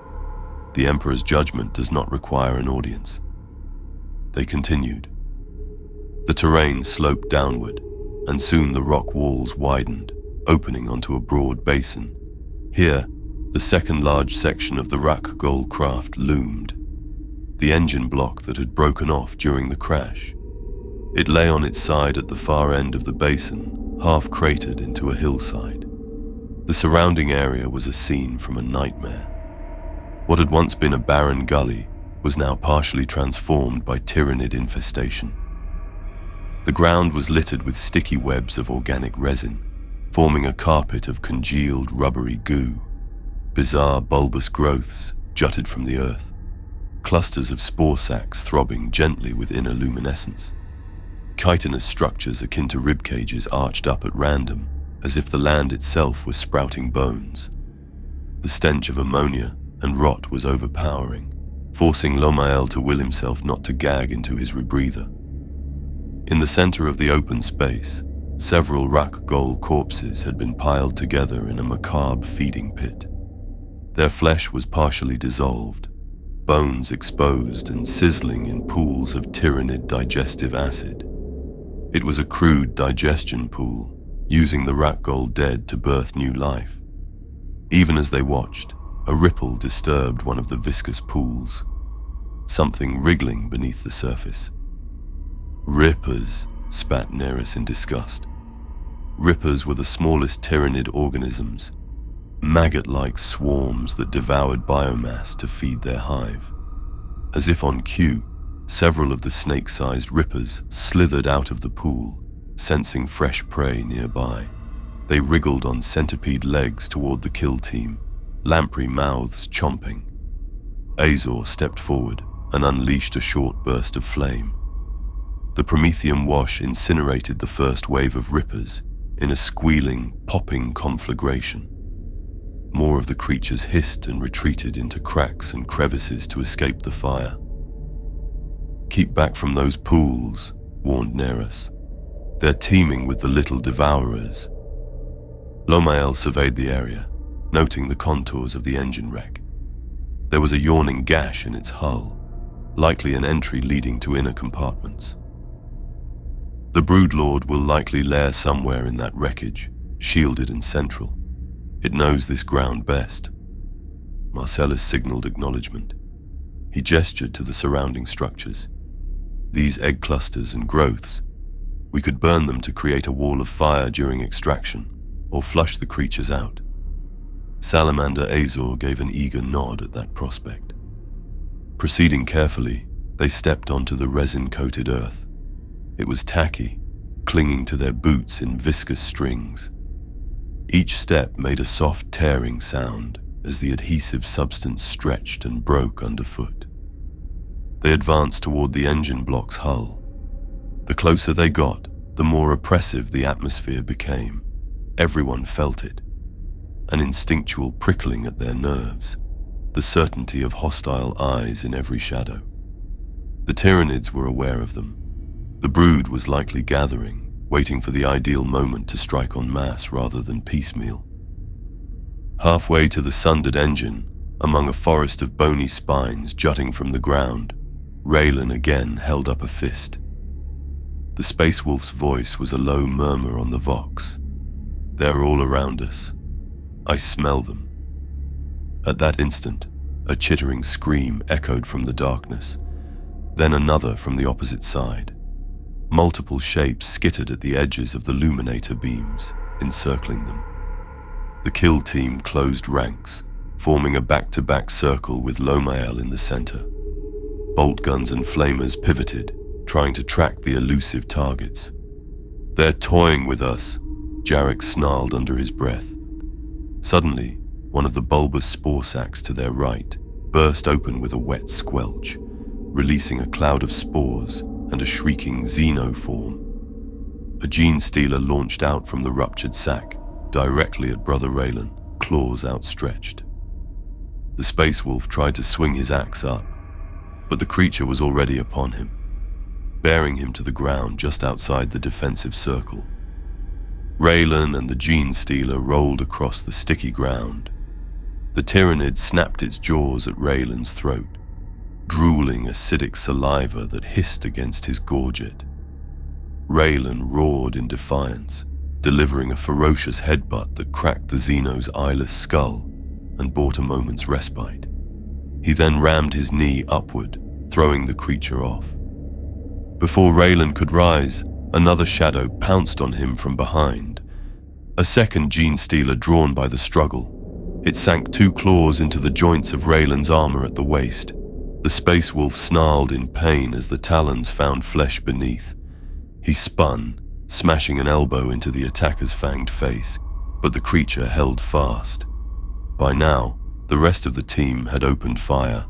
The Emperor's judgment does not require an audience. They continued. The terrain sloped downward, and soon the rock walls widened, opening onto a broad basin. Here, the second large section of the Rak'Gol craft loomed, the engine block that had broken off during the crash. It lay on its side at the far end of the basin, half cratered into a hillside. The surrounding area was a scene from a nightmare. What had once been a barren gully was now partially transformed by Tyranid infestation. The ground was littered with sticky webs of organic resin, forming a carpet of congealed rubbery goo. Bizarre bulbous growths jutted from the earth, clusters of spore sacs throbbing gently with inner luminescence. Chitinous structures akin to rib cages arched up at random, as if the land itself was sprouting bones. The stench of ammonia and rot was overpowering, forcing Lomael to will himself not to gag into his rebreather. In the center of the open space, several Rak'Gol corpses had been piled together in a macabre feeding pit. Their flesh was partially dissolved, bones exposed and sizzling in pools of Tyranid digestive acid. It was a crude digestion pool, using the Rak'Gol dead to birth new life. Even as they watched, a ripple disturbed one of the viscous pools, something wriggling beneath the surface. Rippers, spat Neris in disgust. Rippers were the smallest Tyranid organisms, maggot-like swarms that devoured biomass to feed their hive. As if on cue, several of the snake-sized rippers slithered out of the pool, sensing fresh prey nearby. They wriggled on centipede legs toward the kill team, lamprey mouths chomping. Azor stepped forward and unleashed a short burst of flame. The Prometheum wash incinerated the first wave of rippers in a squealing, popping conflagration. More of the creatures hissed and retreated into cracks and crevices to escape the fire. Keep back from those pools, warned Neris. They're teeming with the little devourers. Lomael surveyed the area, noting the contours of the engine wreck. There was a yawning gash in its hull, likely an entry leading to inner compartments. The Broodlord will likely lair somewhere in that wreckage, shielded and central. It knows this ground best. Marcellus signaled acknowledgement. He gestured to the surrounding structures. These egg clusters and growths, we could burn them to create a wall of fire during extraction, or flush the creatures out. Salamander Azor gave an eager nod at that prospect. Proceeding carefully, They stepped onto the resin-coated earth. It was tacky, clinging to their boots in viscous strings. Each step made a soft tearing sound as the adhesive substance stretched and broke underfoot. They advanced toward the engine block's hull. The closer they got, the more oppressive the atmosphere became. Everyone felt it, an instinctual prickling at their nerves, the certainty of hostile eyes in every shadow. The Tyranids were aware of them. The brood was likely gathering, waiting for the ideal moment to strike en masse rather than piecemeal. Halfway to the sundered engine, among a forest of bony spines jutting from the ground, Raylan again held up a fist. The Space Wolf's voice was a low murmur on the Vox. "They're all around us. I smell them." At that instant, a chittering scream echoed from the darkness, then another from the opposite side. Multiple shapes skittered at the edges of the luminator beams, encircling them. The kill team closed ranks, forming a back-to-back circle with Lomael in the center. Bolt guns and flamers pivoted, trying to track the elusive targets. "They're toying with us," Jarek snarled under his breath. Suddenly, one of the bulbous spore sacs to their right burst open with a wet squelch, releasing a cloud of spores and a shrieking Xeno form. A gene stealer launched out from the ruptured sac, directly at Brother Raylan, claws outstretched. The Space Wolf tried to swing his axe up, but the creature was already upon him, bearing him to the ground just outside the defensive circle. Raylan and the gene stealer rolled across the sticky ground. The Tyranid snapped its jaws at Raylan's throat, drooling acidic saliva that hissed against his gorget. Raylan roared in defiance, delivering a ferocious headbutt that cracked the Xeno's eyeless skull and bought a moment's respite. He then rammed his knee upward, throwing the creature off. Before Raylan could rise, another shadow pounced on him from behind. A second gene stealer drawn by the struggle. It sank 2 claws into the joints of Raylan's armor at the waist. The Space Wolf snarled in pain as the talons found flesh beneath. He spun, smashing an elbow into the attacker's fanged face, but the creature held fast. By now, the rest of the team had opened fire.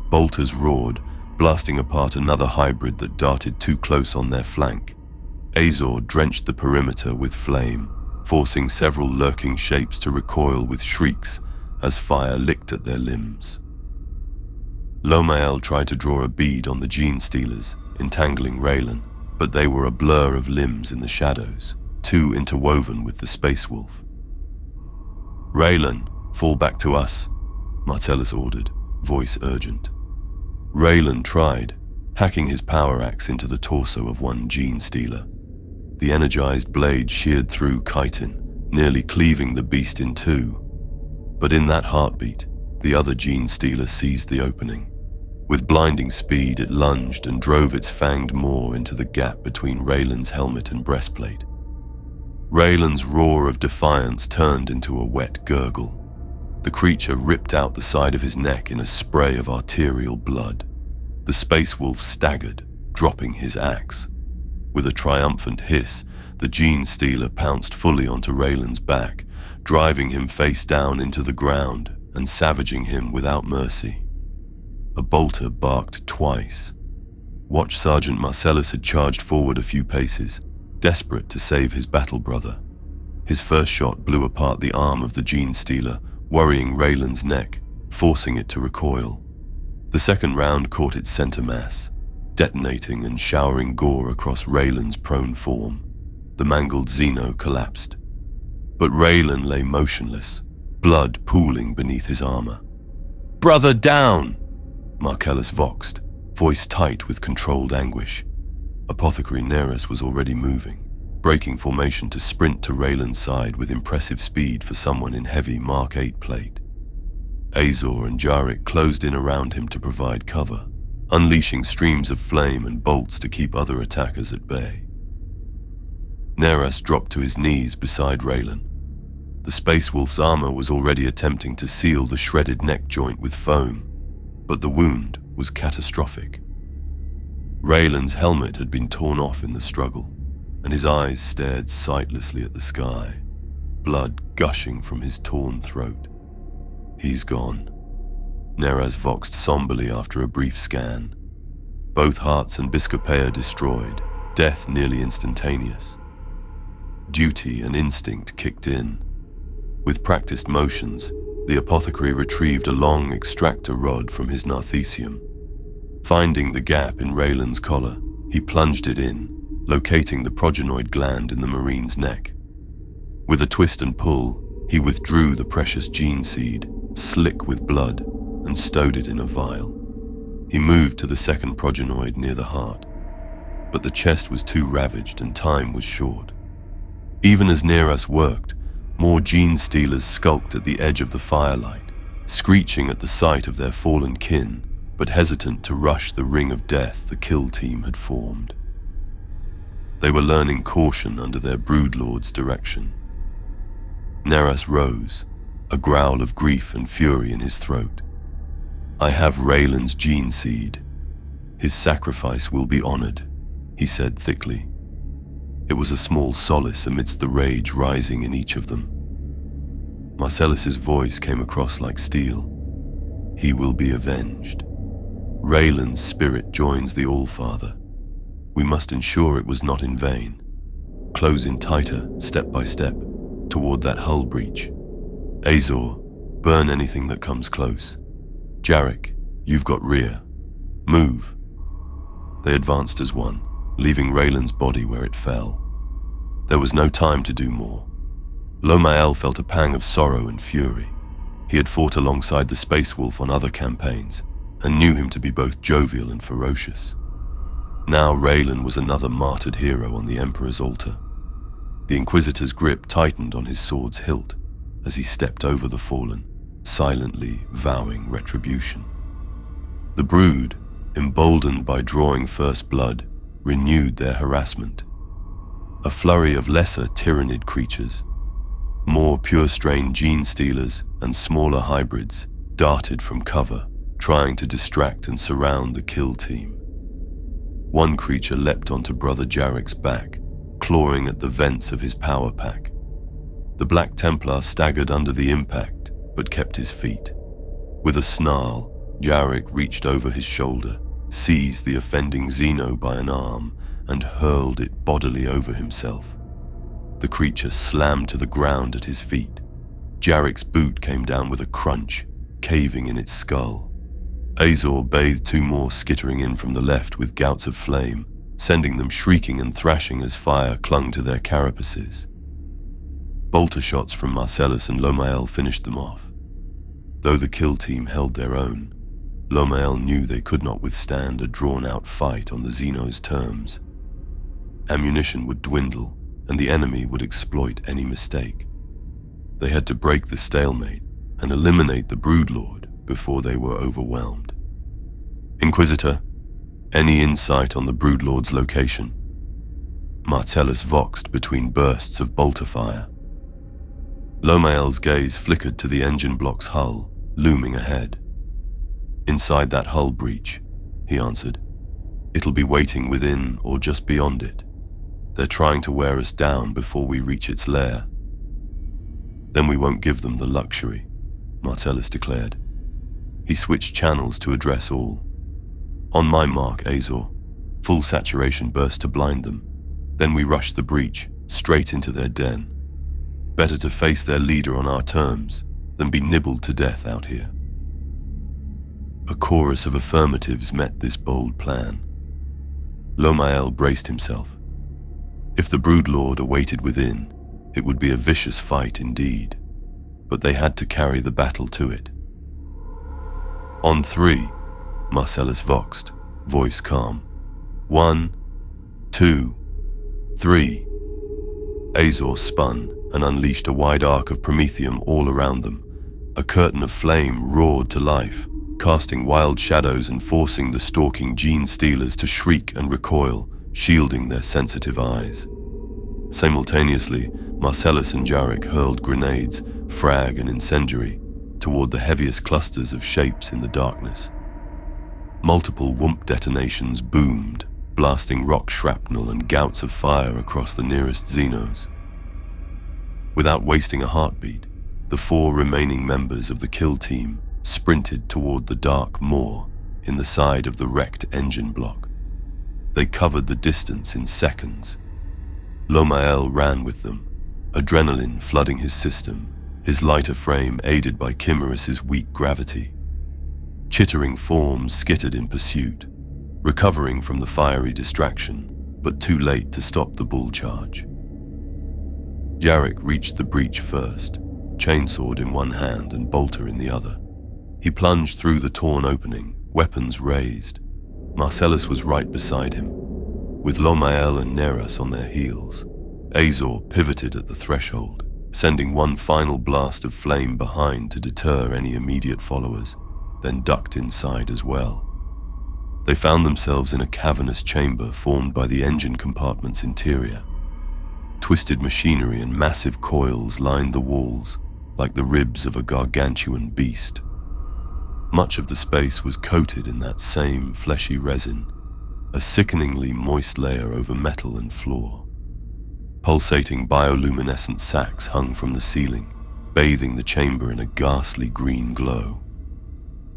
Bolters roared, blasting apart another hybrid that darted too close on their flank. Azor drenched the perimeter with flame, forcing several lurking shapes to recoil with shrieks as fire licked at their limbs. Lomael tried to draw a bead on the gene stealers, entangling Raylan, but they were a blur of limbs in the shadows, too interwoven with the Space Wolf. "Raylan, fall back to us," Martellus ordered, voice urgent. Raylan tried, hacking his power axe into the torso of one gene stealer. The energized blade sheared through chitin, nearly cleaving the beast in two. But in that heartbeat, the other gene stealer seized the opening. With blinding speed, it lunged and drove its fanged maw into the gap between Raylan's helmet and breastplate. Raylan's roar of defiance turned into a wet gurgle. The creature ripped out the side of his neck in a spray of arterial blood. The Space Wolf staggered, dropping his axe. With a triumphant hiss, the gene stealer pounced fully onto Raylan's back, driving him face down into the ground and savaging him without mercy. A bolter barked twice. Watch Sergeant Marcellus had charged forward a few paces, desperate to save his battle brother. His first shot blew apart the arm of the gene stealer, worrying Raylan's neck, forcing it to recoil. The second round caught its center mass, detonating and showering gore across Raylan's prone form. The mangled Xeno collapsed. But Raylan lay motionless, blood pooling beneath his armor. "Brother down!" Marcellus voxed, voice tight with controlled anguish. Apothecary Neris was already moving, breaking formation to sprint to Raylan's side with impressive speed for someone in heavy Mark 8 plate. Azor and Jarek closed in around him to provide cover, unleashing streams of flame and bolts to keep other attackers at bay. Neris dropped to his knees beside Raylan. The Space Wolf's armor was already attempting to seal the shredded neck joint with foam, but the wound was catastrophic. Raylan's helmet had been torn off in the struggle, and his eyes stared sightlessly at the sky, blood gushing from his torn throat. He's gone. Neraz voxed somberly after a brief scan. Both hearts and Biscopea destroyed, death nearly instantaneous. Duty and instinct kicked in. With practiced motions, the apothecary retrieved a long extractor rod from his narthecium. Finding the gap in Raylan's collar, he plunged it in, locating the progenoid gland in the Marine's neck. With a twist and pull, he withdrew the precious gene seed, slick with blood, and stowed it in a vial. He moved to the second progenoid near the heart, but the chest was too ravaged and time was short. Even as Neraz worked, more gene stealers skulked at the edge of the firelight, screeching at the sight of their fallen kin, but hesitant to rush the ring of death the kill team had formed. They were learning caution under their broodlord's direction. Neraz rose, a growl of grief and fury in his throat. "I have Raylan's gene seed. His sacrifice will be honored," he said thickly. It was a small solace amidst the rage rising in each of them. Marcellus's voice came across like steel. "He will be avenged. Raylan's spirit joins the Allfather. We must ensure it was not in vain. Close in tighter, step by step, toward that hull breach. Azor, burn anything that comes close. Jarek, you've got rear. Move." They advanced as one, leaving Raylan's body where it fell. There was no time to do more. Lomael felt a pang of sorrow and fury. He had fought alongside the Space Wolf on other campaigns, and knew him to be both jovial and ferocious. Now Raylan was another martyred hero on the Emperor's altar. The Inquisitor's grip tightened on his sword's hilt as he stepped over the fallen, silently vowing retribution. The brood, emboldened by drawing first blood, renewed their harassment. A flurry of lesser Tyranid creatures, more pure-strain gene stealers and smaller hybrids, darted from cover, trying to distract and surround the kill team. One creature leapt onto Brother Jarek's back, clawing at the vents of his power pack. The Black Templar staggered under the impact, but kept his feet. With a snarl, Jarek reached over his shoulder, seized the offending Xeno by an arm, and hurled it bodily over himself. The creature slammed to the ground at his feet. Jarek's boot came down with a crunch, caving in its skull. Azor bathed two more skittering in from the left with gouts of flame, sending them shrieking and thrashing as fire clung to their carapaces. Bolter shots from Marcellus and Lomael finished them off. Though the kill team held their own, Lomael knew they could not withstand a drawn-out fight on the Xenos' terms. Ammunition would dwindle, and the enemy would exploit any mistake. They had to break the stalemate and eliminate the Broodlord before they were overwhelmed. "Inquisitor, any insight on the Broodlord's location?" Marcellus voxed between bursts of bolter fire. Lomael's gaze flickered to the engine block's hull, looming ahead. "Inside that hull breach," he answered. "It'll be waiting within or just beyond it. They're trying to wear us down before we reach its lair." "Then we won't give them the luxury," Marcellus declared. He switched channels to address all. "On my mark, Azor. Full saturation burst to blind them. Then we rush the breach, straight into their den. Better to face their leader on our terms than be nibbled to death out here." A chorus of affirmatives met this bold plan. Lomael braced himself. If the Broodlord awaited within, it would be a vicious fight indeed, but they had to carry the battle to it. "On three," Marcellus voxed, voice calm. "1, 2, 3. Azor spun and unleashed a wide arc of promethium all around them. A curtain of flame roared to life, casting wild shadows and forcing the stalking gene stealers to shriek and recoil, shielding their sensitive eyes. Simultaneously, Marcellus and Jarek hurled grenades, frag and incendiary, toward the heaviest clusters of shapes in the darkness. Multiple whoomp detonations boomed, blasting rock shrapnel and gouts of fire across the nearest Xenos. Without wasting a heartbeat, the 4 remaining members of the kill team sprinted toward the dark maw in the side of the wrecked engine block. They covered the distance in seconds. Lomael ran with them, adrenaline flooding his system, his lighter frame aided by Kymerus's weak gravity. Chittering forms skittered in pursuit, recovering from the fiery distraction, but too late to stop the bull charge. Jarek reached the breach first, chainsword in one hand and bolter in the other. He plunged through the torn opening, weapons raised. Marcellus was right beside him, with Lomael and Neras on their heels. Azor pivoted at the threshold, sending one final blast of flame behind to deter any immediate followers, then ducked inside as well. They found themselves in a cavernous chamber formed by the engine compartment's interior. Twisted machinery and massive coils lined the walls like the ribs of a gargantuan beast. Much of the space was coated in that same fleshy resin, a sickeningly moist layer over metal and floor. Pulsating bioluminescent sacs hung from the ceiling, bathing the chamber in a ghastly green glow.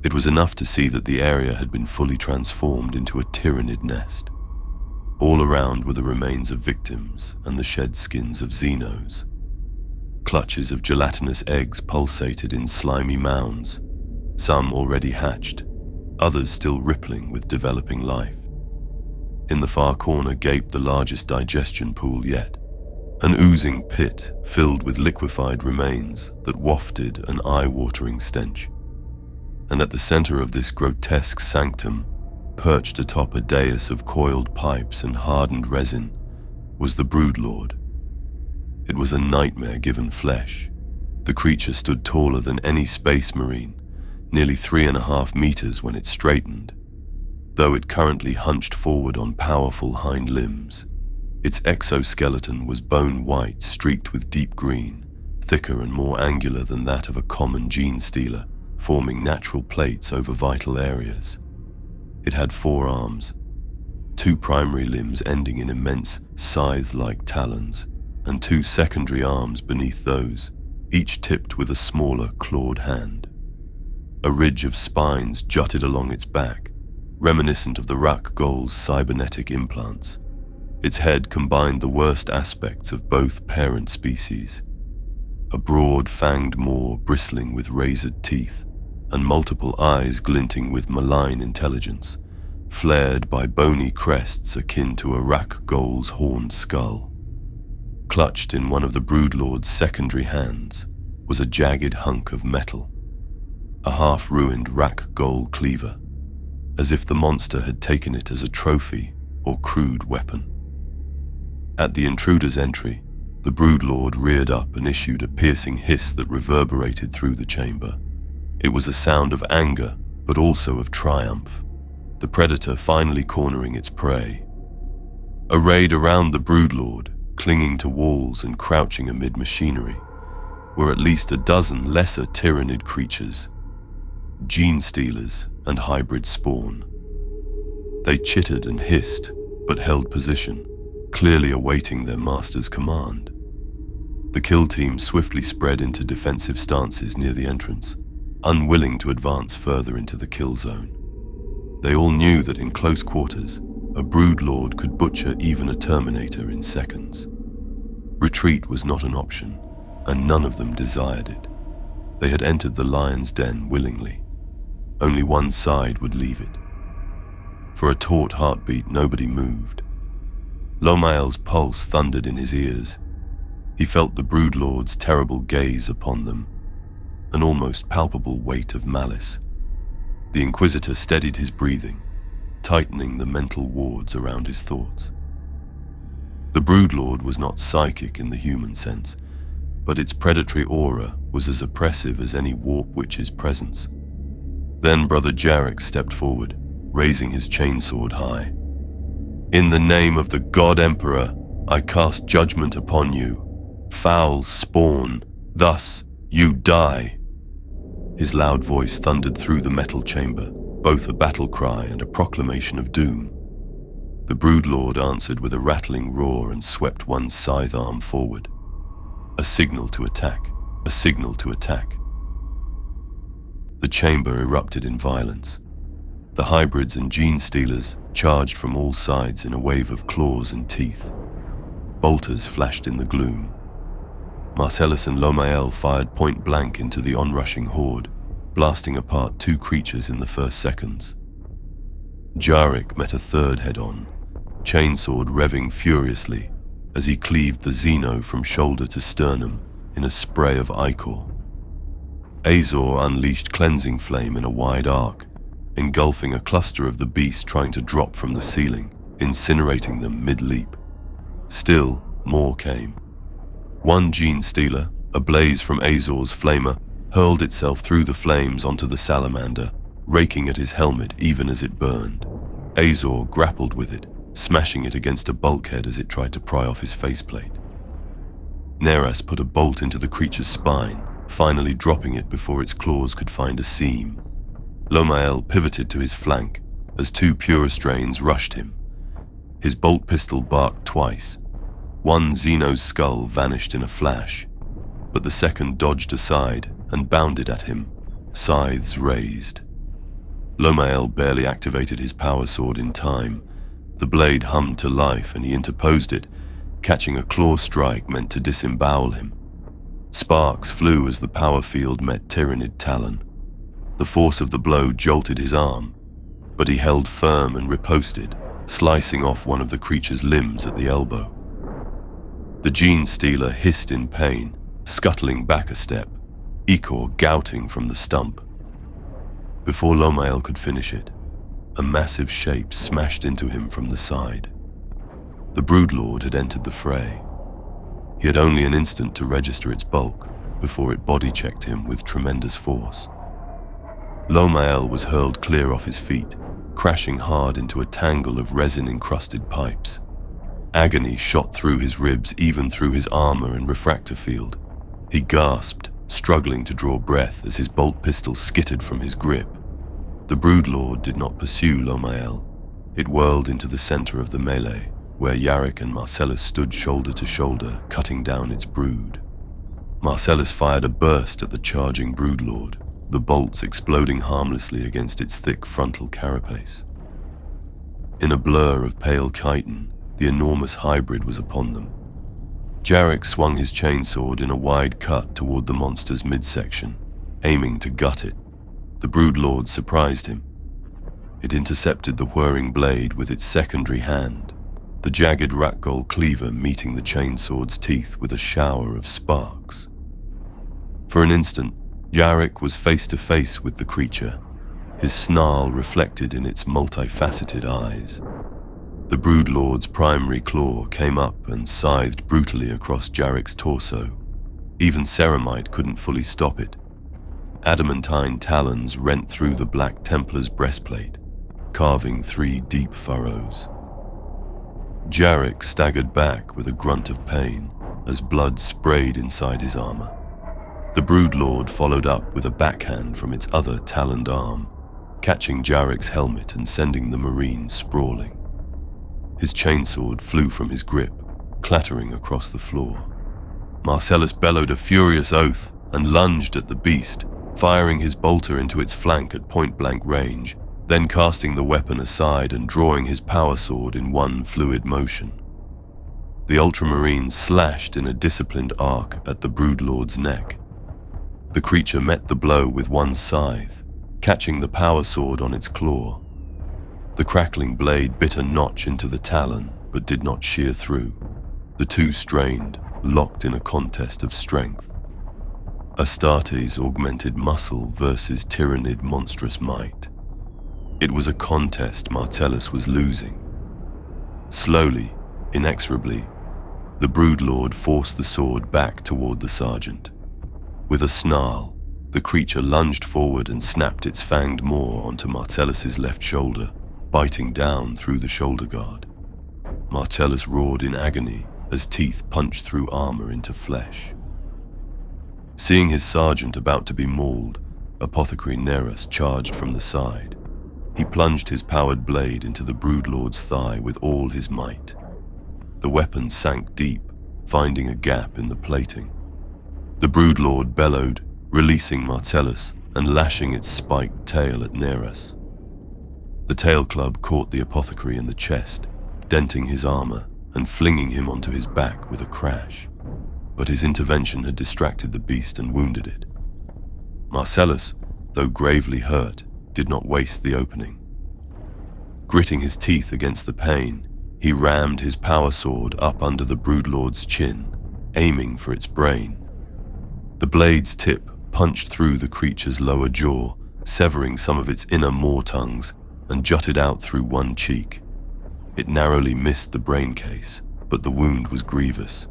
It was enough to see that the area had been fully transformed into a Tyranid nest. All around were the remains of victims and the shed skins of Xenos. Clutches of gelatinous eggs pulsated in slimy mounds, some already hatched, others still rippling with developing life. In the far corner gaped the largest digestion pool yet, an oozing pit filled with liquefied remains that wafted an eye-watering stench. And at the center of this grotesque sanctum, perched atop a dais of coiled pipes and hardened resin, was the Broodlord. It was a nightmare given flesh. The creature stood taller than any space marine, nearly 3.5 meters when it straightened. Though it currently hunched forward on powerful hind limbs, its exoskeleton was bone white streaked with deep green, thicker and more angular than that of a common gene stealer, forming natural plates over vital areas. It had 4 arms, 2 primary limbs ending in immense scythe-like talons, and 2 secondary arms beneath those, each tipped with a smaller clawed hand. A ridge of spines jutted along its back, reminiscent of the Rak'Gol's cybernetic implants. Its head combined the worst aspects of both parent species. A broad, fanged maw bristling with razored teeth, and multiple eyes glinting with malign intelligence, flared by bony crests akin to a Rak'Gol's horned skull. Clutched in one of the Broodlord's secondary hands was a jagged hunk of metal, a half-ruined Rak'Gol cleaver, as if the monster had taken it as a trophy or crude weapon. At the intruder's entry, the Broodlord reared up and issued a piercing hiss that reverberated through the chamber. It was a sound of anger, but also of triumph, the predator finally cornering its prey. Arrayed around the Broodlord, clinging to walls and crouching amid machinery, were at least a dozen lesser Tyranid creatures, gene stealers and hybrid spawn. They chittered and hissed, but held position, clearly awaiting their master's command. The kill team swiftly spread into defensive stances near the entrance, unwilling to advance further into the kill zone. They all knew that in close quarters, a Broodlord could butcher even a Terminator in seconds. Retreat was not an option, and none of them desired it. They had entered the lion's den willingly. Only one side would leave it. For a taut heartbeat, nobody moved. Lomael's pulse thundered in his ears. He felt the Broodlord's terrible gaze upon them, an almost palpable weight of malice. The Inquisitor steadied his breathing, tightening the mental wards around his thoughts. The Broodlord was not psychic in the human sense, but its predatory aura was as oppressive as any warp witch's presence. Then Brother Jarek stepped forward, raising his chainsword high. "In the name of the God Emperor, I cast judgment upon you. Foul spawn, thus you die." His loud voice thundered through the metal chamber, both a battle cry and a proclamation of doom. The Broodlord answered with a rattling roar and swept one scythe arm forward. A signal to attack, a signal to attack. The chamber erupted in violence. The hybrids and gene stealers charged from all sides in a wave of claws and teeth. Bolters flashed in the gloom. Marcellus and Lomael fired point blank into the onrushing horde, blasting apart two creatures in the first seconds. Jarek met a third head-on, chainsword revving furiously as he cleaved the Xeno from shoulder to sternum in a spray of ichor. Azor unleashed cleansing flame in a wide arc, engulfing a cluster of the beast trying to drop from the ceiling, incinerating them mid-leap. Still, more came. One gene stealer, ablaze from Azor's flamer, hurled itself through the flames onto the salamander, raking at his helmet even as it burned. Azor grappled with it, smashing it against a bulkhead as it tried to pry off his faceplate. Neras put a bolt into the creature's spine, finally dropping it before its claws could find a seam. Lomael pivoted to his flank as two pure strains rushed him. His bolt pistol barked twice. One Xeno's skull vanished in a flash, but the second dodged aside and bounded at him, scythes raised. Lomael barely activated his power sword in time. The blade hummed to life and he interposed it, catching a claw strike meant to disembowel him. Sparks flew as the power field met Tyranid talon. The force of the blow jolted his arm, but he held firm and riposted, slicing off one of the creature's limbs at the elbow. The gene stealer hissed in pain, scuttling back a step, ichor gouting from the stump. Before Lomael could finish it, a massive shape smashed into him from the side. The Broodlord had entered the fray. He had only an instant to register its bulk before it body-checked him with tremendous force. Lomael was hurled clear off his feet, crashing hard into a tangle of resin-encrusted pipes. Agony shot through his ribs, even through his armor and refractor field. He gasped, struggling to draw breath as his bolt pistol skittered from his grip. The Broodlord did not pursue Lomael. It whirled into the center of the melee, where Jarek and Marcellus stood shoulder to shoulder, cutting down its brood. Marcellus fired a burst at the charging Broodlord, the bolts exploding harmlessly against its thick frontal carapace. In a blur of pale chitin, the enormous hybrid was upon them. Jarek swung his chainsword in a wide cut toward the monster's midsection, aiming to gut it. The Broodlord surprised him. It intercepted the whirring blade with its secondary hand, the jagged Rak'Gol cleaver meeting the chainsword's teeth with a shower of sparks. For an instant, Jarek was face to face with the creature, his snarl reflected in its multifaceted eyes. The Broodlord's primary claw came up and scythed brutally across Jarek's torso. Even Ceramite couldn't fully stop it. Adamantine talons rent through the Black Templar's breastplate, carving 3 deep furrows. Jarek staggered back with a grunt of pain as blood sprayed inside his armor. The Broodlord followed up with a backhand from its other taloned arm, catching Jarek's helmet and sending the Marine sprawling. His chainsword flew from his grip, clattering across the floor. Marcellus bellowed a furious oath and lunged at the beast, firing his bolter into its flank at point-blank range, then casting the weapon aside and drawing his power sword in one fluid motion. The Ultramarine slashed in a disciplined arc at the Broodlord's neck. The creature met the blow with one scythe, catching the power sword on its claw. The crackling blade bit a notch into the talon, but did not shear through. The two strained, locked in a contest of strength. Astartes augmented muscle versus Tyranid monstrous might. It was a contest Marcellus was losing. Slowly, inexorably, the Broodlord forced the sword back toward the sergeant. With a snarl, the creature lunged forward and snapped its fanged maw onto Marcellus's left shoulder, biting down through the shoulder guard. Marcellus roared in agony as teeth punched through armor into flesh. Seeing his sergeant about to be mauled, Apothecary Neras charged from the side. He plunged his powered blade into the Broodlord's thigh with all his might. The weapon sank deep, finding a gap in the plating. The Broodlord bellowed, releasing Martellus and lashing its spiked tail at Neras. The tail club caught the apothecary in the chest, denting his armor and flinging him onto his back with a crash. But his intervention had distracted the beast and wounded it. Marcellus, though gravely hurt, did not waste the opening. Gritting his teeth against the pain, he rammed his power sword up under the Broodlord's chin, aiming for its brain. The blade's tip punched through the creature's lower jaw, severing some of its inner maw tongues, and jutted out through one cheek. It narrowly missed the brain case, but the wound was grievous.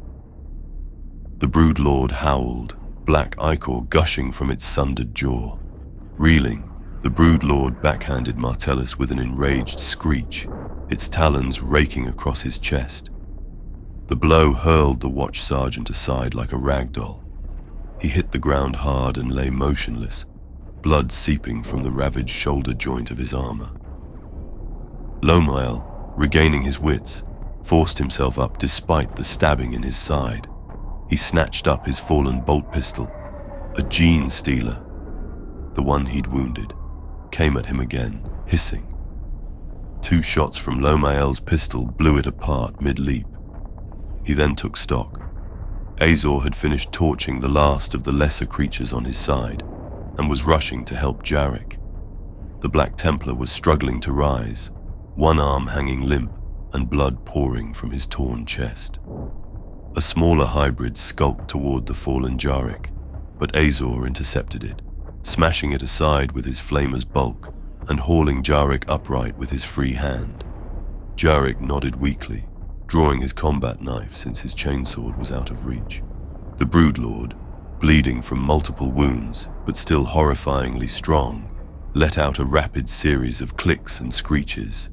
The Broodlord howled, black ichor gushing from its sundered jaw. Reeling, the Broodlord backhanded Martellus with an enraged screech, its talons raking across his chest. The blow hurled the watch sergeant aside like a ragdoll. He hit the ground hard and lay motionless, blood seeping from the ravaged shoulder joint of his armor. Lomael, regaining his wits, forced himself up despite the stabbing in his side. He snatched up his fallen bolt pistol. A gene stealer, the one he'd wounded, came at him again, hissing. 2 shots from Lomael's pistol blew it apart mid-leap. He then took stock. Azor had finished torching the last of the lesser creatures on his side and was rushing to help Jarek. The Black Templar was struggling to rise, one arm hanging limp and blood pouring from his torn chest. A smaller hybrid skulked toward the fallen Jarek, but Azor intercepted it, smashing it aside with his flamer's bulk and hauling Jarek upright with his free hand. Jarek nodded weakly, drawing his combat knife since his chainsword was out of reach. The Broodlord, bleeding from multiple wounds but still horrifyingly strong, let out a rapid series of clicks and screeches.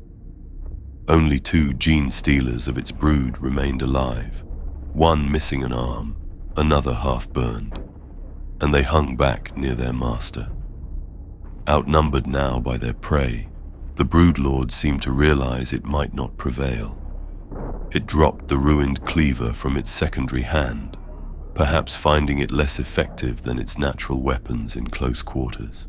Only 2 gene stealers of its brood remained alive, one missing an arm, another half-burned, and they hung back near their master. Outnumbered now by their prey, the Broodlord seemed to realize it might not prevail. It dropped the ruined cleaver from its secondary hand, perhaps finding it less effective than its natural weapons in close quarters.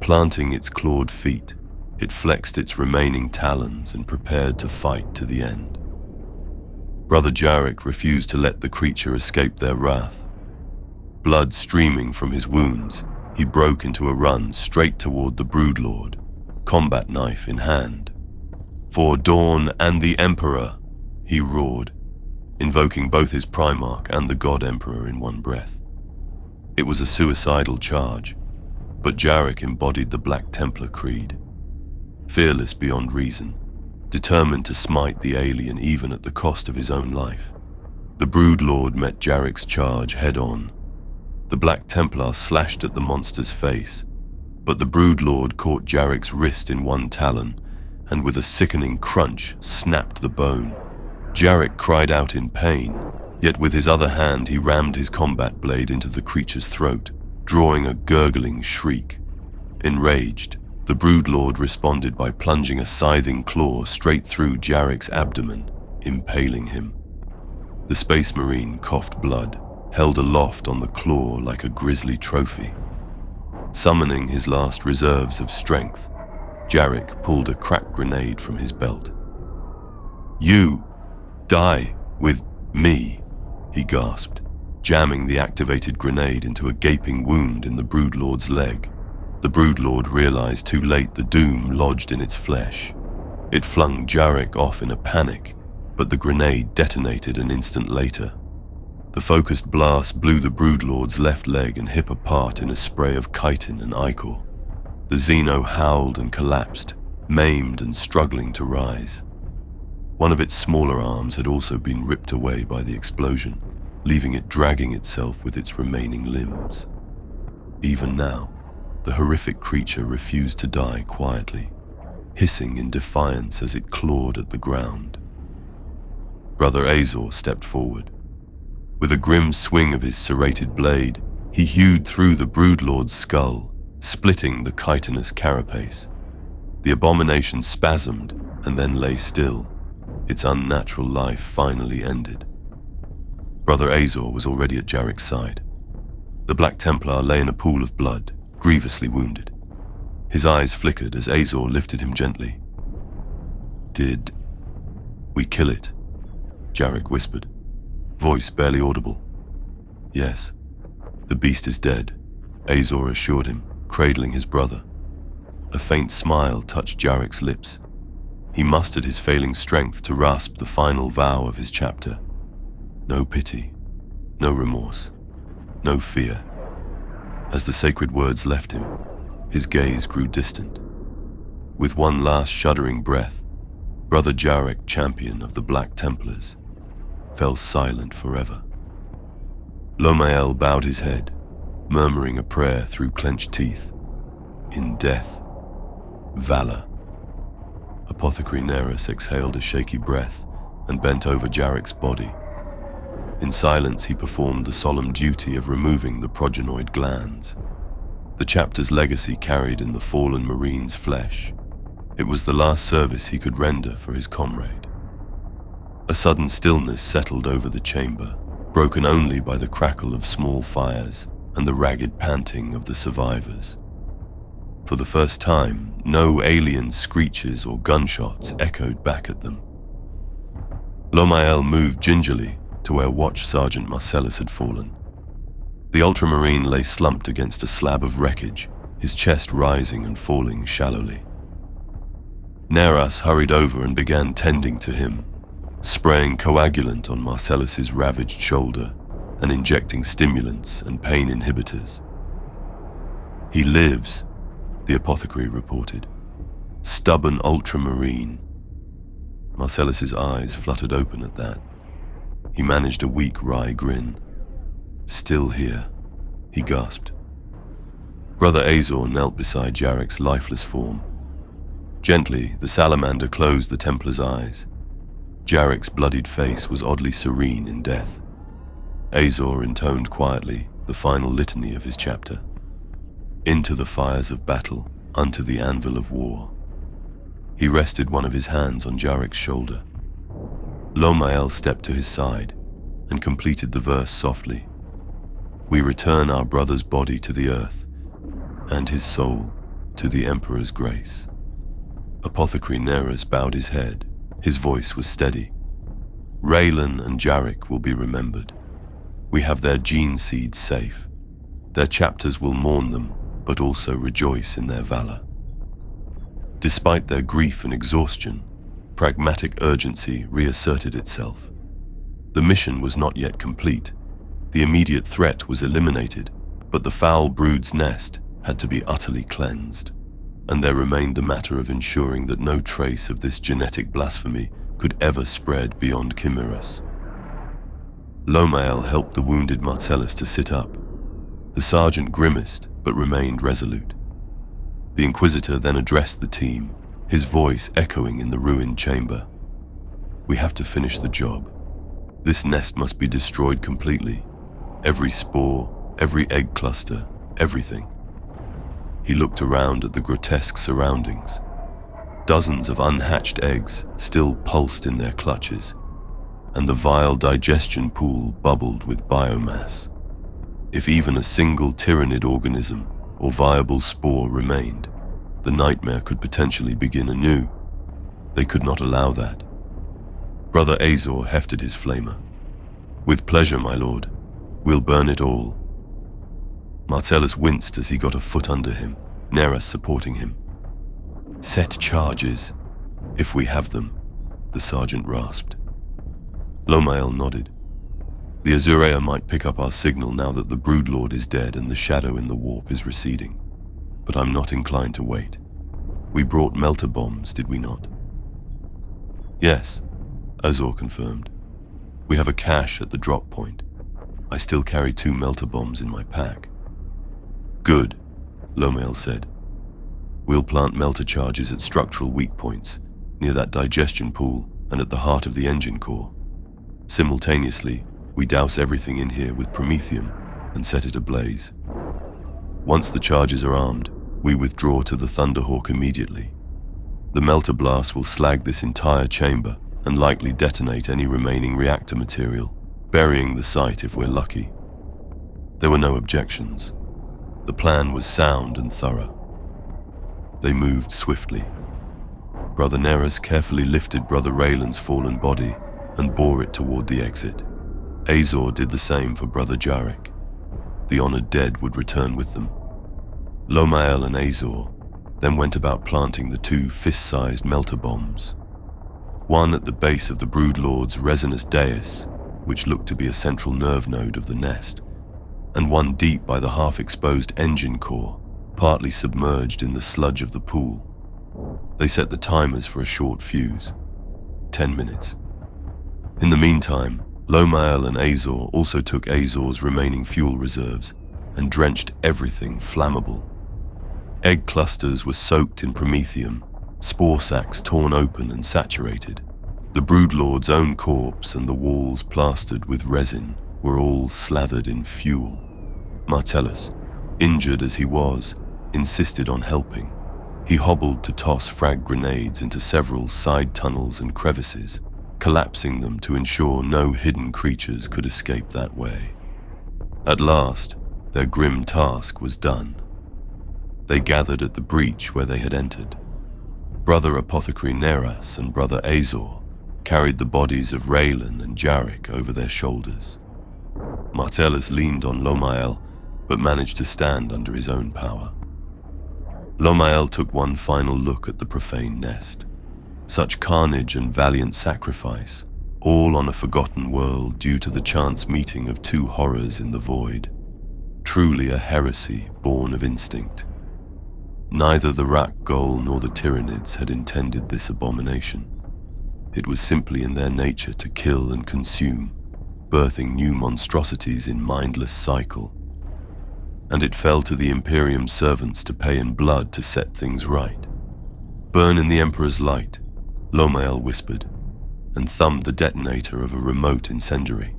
Planting its clawed feet, it flexed its remaining talons and prepared to fight to the end. Brother Jarek refused to let the creature escape their wrath. Blood streaming from his wounds, he broke into a run straight toward the Broodlord, combat knife in hand. "For Dawn and the Emperor," he roared, invoking both his Primarch and the God Emperor in one breath. It was a suicidal charge, but Jarek embodied the Black Templar creed. Fearless beyond reason, determined to smite the alien even at the cost of his own life. The Broodlord met Jarek's charge head-on. The Black Templar slashed at the monster's face, but the Broodlord caught Jarek's wrist in one talon and with a sickening crunch snapped the bone. Jarek cried out in pain, yet with his other hand he rammed his combat blade into the creature's throat, drawing a gurgling shriek. Enraged, the Broodlord responded by plunging a scything claw straight through Jarek's abdomen, impaling him. The Space Marine coughed blood, held aloft on the claw like a grisly trophy. Summoning his last reserves of strength, Jarek pulled a crack grenade from his belt. "You die with me," he gasped, jamming the activated grenade into a gaping wound in the Broodlord's leg. The Broodlord realized too late the doom lodged in its flesh. It flung Jarek off in a panic, but the grenade detonated an instant later. The focused blast blew the Broodlord's left leg and hip apart in a spray of chitin and ichor. The Xeno howled and collapsed, maimed and struggling to rise. One of its smaller arms had also been ripped away by the explosion, leaving it dragging itself with its remaining limbs. Even now, the horrific creature refused to die quietly, hissing in defiance as it clawed at the ground. Brother Azor stepped forward. With a grim swing of his serrated blade, he hewed through the Broodlord's skull, splitting the chitinous carapace. The abomination spasmed and then lay still. Its unnatural life finally ended. Brother Azor was already at Jarek's side. The Black Templar lay in a pool of blood, grievously wounded. His eyes flickered as Azor lifted him gently. "Did we kill it?" Jarek whispered, voice barely audible. "Yes. The beast is dead," Azor assured him, cradling his brother. A faint smile touched Jarek's lips. He mustered his failing strength to rasp the final vow of his chapter. No pity, no remorse, no fear. As the sacred words left him, his gaze grew distant. With one last shuddering breath, Brother Jarek, champion of the Black Templars, fell silent forever. Lomael bowed his head, murmuring a prayer through clenched teeth. In death, valor. Apothecary Nerus exhaled a shaky breath and bent over Jarek's body. In silence, he performed the solemn duty of removing the progenoid glands. The chapter's legacy carried in the fallen Marine's flesh. It was the last service he could render for his comrade. A sudden stillness settled over the chamber, broken only by the crackle of small fires and the ragged panting of the survivors. For the first time, no alien screeches or gunshots echoed back at them. Lomael moved gingerly to where Watch Sergeant Marcellus had fallen. The Ultramarine lay slumped against a slab of wreckage, his chest rising and falling shallowly. Neras hurried over and began tending to him, spraying coagulant on Marcellus's ravaged shoulder and injecting stimulants and pain inhibitors. "He lives," the apothecary reported. "Stubborn Ultramarine." Marcellus's eyes fluttered open at that. He managed a weak, wry grin. "Still here," he gasped. Brother Azor knelt beside Jarek's lifeless form. Gently, the salamander closed the Templar's eyes. Jarek's bloodied face was oddly serene in death. Azor intoned quietly the final litany of his chapter. "Into the fires of battle, unto the anvil of war." He rested one of his hands on Jarek's shoulder. Lomael stepped to his side and completed the verse softly. "We return our brother's body to the earth, and his soul to the Emperor's grace." Apothecary Nerus bowed his head. His voice was steady. "Raylan and Jarek will be remembered. We have their gene seeds safe. Their chapters will mourn them, but also rejoice in their valor." Despite their grief and exhaustion, pragmatic urgency reasserted itself. The mission was not yet complete. The immediate threat was eliminated, but the foul brood's nest had to be utterly cleansed, and there remained the matter of ensuring that no trace of this genetic blasphemy could ever spread beyond Kymerus. Lomael helped the wounded Marcellus to sit up. The sergeant grimaced, but remained resolute. The Inquisitor then addressed the team, his voice echoing in the ruined chamber. "We have to finish the job. This nest must be destroyed completely. Every spore, every egg cluster, everything." He looked around at the grotesque surroundings. Dozens of unhatched eggs still pulsed in their clutches, and the vile digestion pool bubbled with biomass. If even a single Tyranid organism or viable spore remained, the nightmare could potentially begin anew. They could not allow that. Brother Azor hefted his flamer. "With pleasure, my lord. We'll burn it all." Marcellus winced as he got a foot under him, Nerus supporting him. "Set charges, if we have them," the sergeant rasped. Lomael nodded. "The Azurea might pick up our signal now that the Broodlord is dead and the shadow in the warp is receding. But I'm not inclined to wait. We brought melter bombs, did we not?" "Yes," Azor confirmed. "We have a cache at the drop point. I still carry 2 melter bombs in my pack." "Good," Lomael said. "We'll plant melter charges at structural weak points, near that digestion pool and at the heart of the engine core. Simultaneously, we douse everything in here with promethium and set it ablaze. Once the charges are armed, we withdraw to the Thunderhawk immediately. The melter blast will slag this entire chamber and likely detonate any remaining reactor material, burying the site if we're lucky. There were no objections. The plan was sound and thorough. They moved swiftly. Brother Neras carefully lifted Brother Raylan's fallen body and bore it toward the exit. Azor did the same for Brother Jarek. The honored dead would return with them. Lomael and Azor then went about planting the 2 fist-sized melter bombs. One at the base of the Broodlord's resinous dais, which looked to be a central nerve node of the nest, and one deep by the half-exposed engine core, partly submerged in the sludge of the pool. They set the timers for a short fuse. 10 minutes. In the meantime, Lomael and Azor also took Azor's remaining fuel reserves and drenched everything flammable. Egg clusters were soaked in promethium, spore sacs torn open and saturated. The Broodlord's own corpse and the walls plastered with resin were all slathered in fuel. Martellus, injured as he was, insisted on helping. He hobbled to toss frag grenades into several side tunnels and crevices, collapsing them to ensure no hidden creatures could escape that way. At last, their grim task was done. They gathered at the breach where they had entered. Brother Apothecary Neras and Brother Azor carried the bodies of Raylan and Jarek over their shoulders. Martellus leaned on Lomael, but managed to stand under his own power. Lomael took one final look at the profane nest. Such carnage and valiant sacrifice, all on a forgotten world due to the chance meeting of 2 horrors in the void. Truly a heresy born of instinct. Neither the Rak'Gol nor the Tyranids had intended this abomination. It was simply in their nature to kill and consume, birthing new monstrosities in mindless cycle. And it fell to the Imperium's servants to pay in blood to set things right. "Burn in the Emperor's light," Lomael whispered, and thumbed the detonator of a remote incendiary.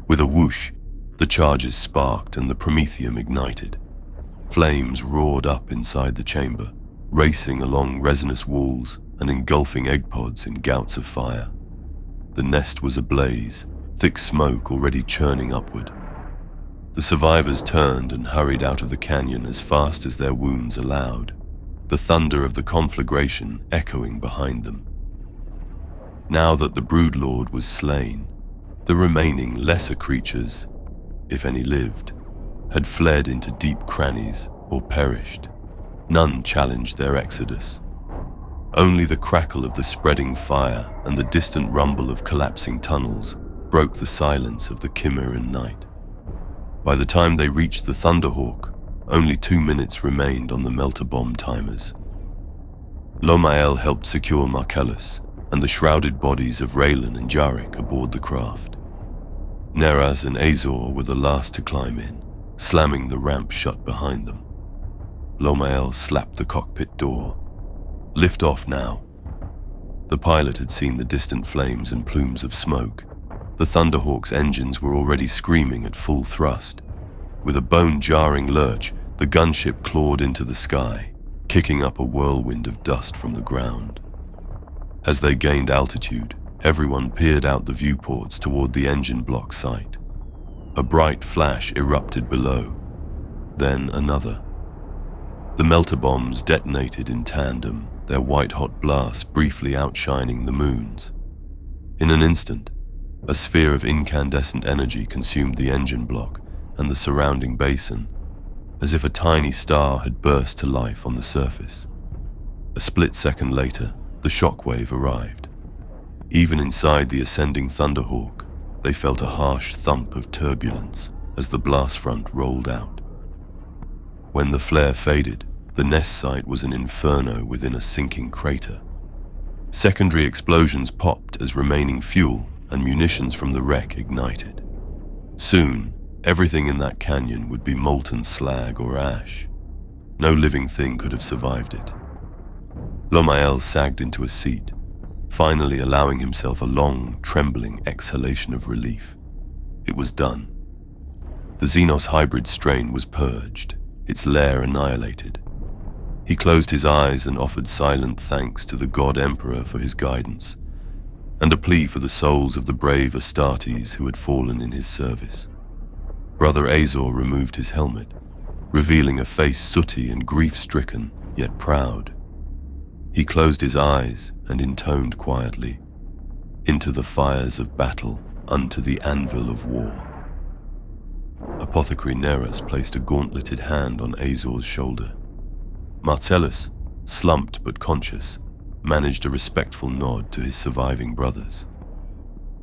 With a whoosh, the charges sparked and the promethium ignited. Flames roared up inside the chamber, racing along resinous walls and engulfing egg pods in gouts of fire. The nest was ablaze, thick smoke already churning upward. The survivors turned and hurried out of the canyon as fast as their wounds allowed, the thunder of the conflagration echoing behind them. Now that the Broodlord was slain, the remaining lesser creatures, if any lived, had fled into deep crannies or perished. None challenged their exodus. Only the crackle of the spreading fire and the distant rumble of collapsing tunnels broke the silence of the Kymeran night. By the time they reached the Thunderhawk, only 2 minutes remained on the melter bomb timers. Lomael helped secure Marcellus and the shrouded bodies of Raylan and Jarek aboard the craft. Neras and Azor were the last to climb in, slamming the ramp shut behind them. Lomael slapped the cockpit door. "Lift off now." The pilot had seen the distant flames and plumes of smoke. The Thunderhawk's engines were already screaming at full thrust. With a bone-jarring lurch, the gunship clawed into the sky, kicking up a whirlwind of dust from the ground. As they gained altitude, everyone peered out the viewports toward the engine block site. A bright flash erupted below, then another. The melter bombs detonated in tandem, their white-hot blasts briefly outshining the moons. In an instant, a sphere of incandescent energy consumed the engine block and the surrounding basin, as if a tiny star had burst to life on the surface. A split second later, the shockwave arrived. Even inside the ascending Thunderhawk, they felt a harsh thump of turbulence as the blast front rolled out. When the flare faded, the nest site was an inferno within a sinking crater. Secondary explosions popped as remaining fuel and munitions from the wreck ignited. Soon, everything in that canyon would be molten slag or ash. No living thing could have survived it. Lomael sagged into a seat, finally allowing himself a long, trembling exhalation of relief. It was done. The Xenos hybrid strain was purged, its lair annihilated. He closed his eyes and offered silent thanks to the God Emperor for his guidance, and a plea for the souls of the brave Astartes who had fallen in his service. Brother Azor removed his helmet, revealing a face sooty and grief-stricken, yet proud. He closed his eyes and intoned quietly, "Into the fires of battle, unto the anvil of war." Apothecary Neras placed a gauntleted hand on Azor's shoulder. Marcellus, slumped but conscious, managed a respectful nod to his surviving brothers.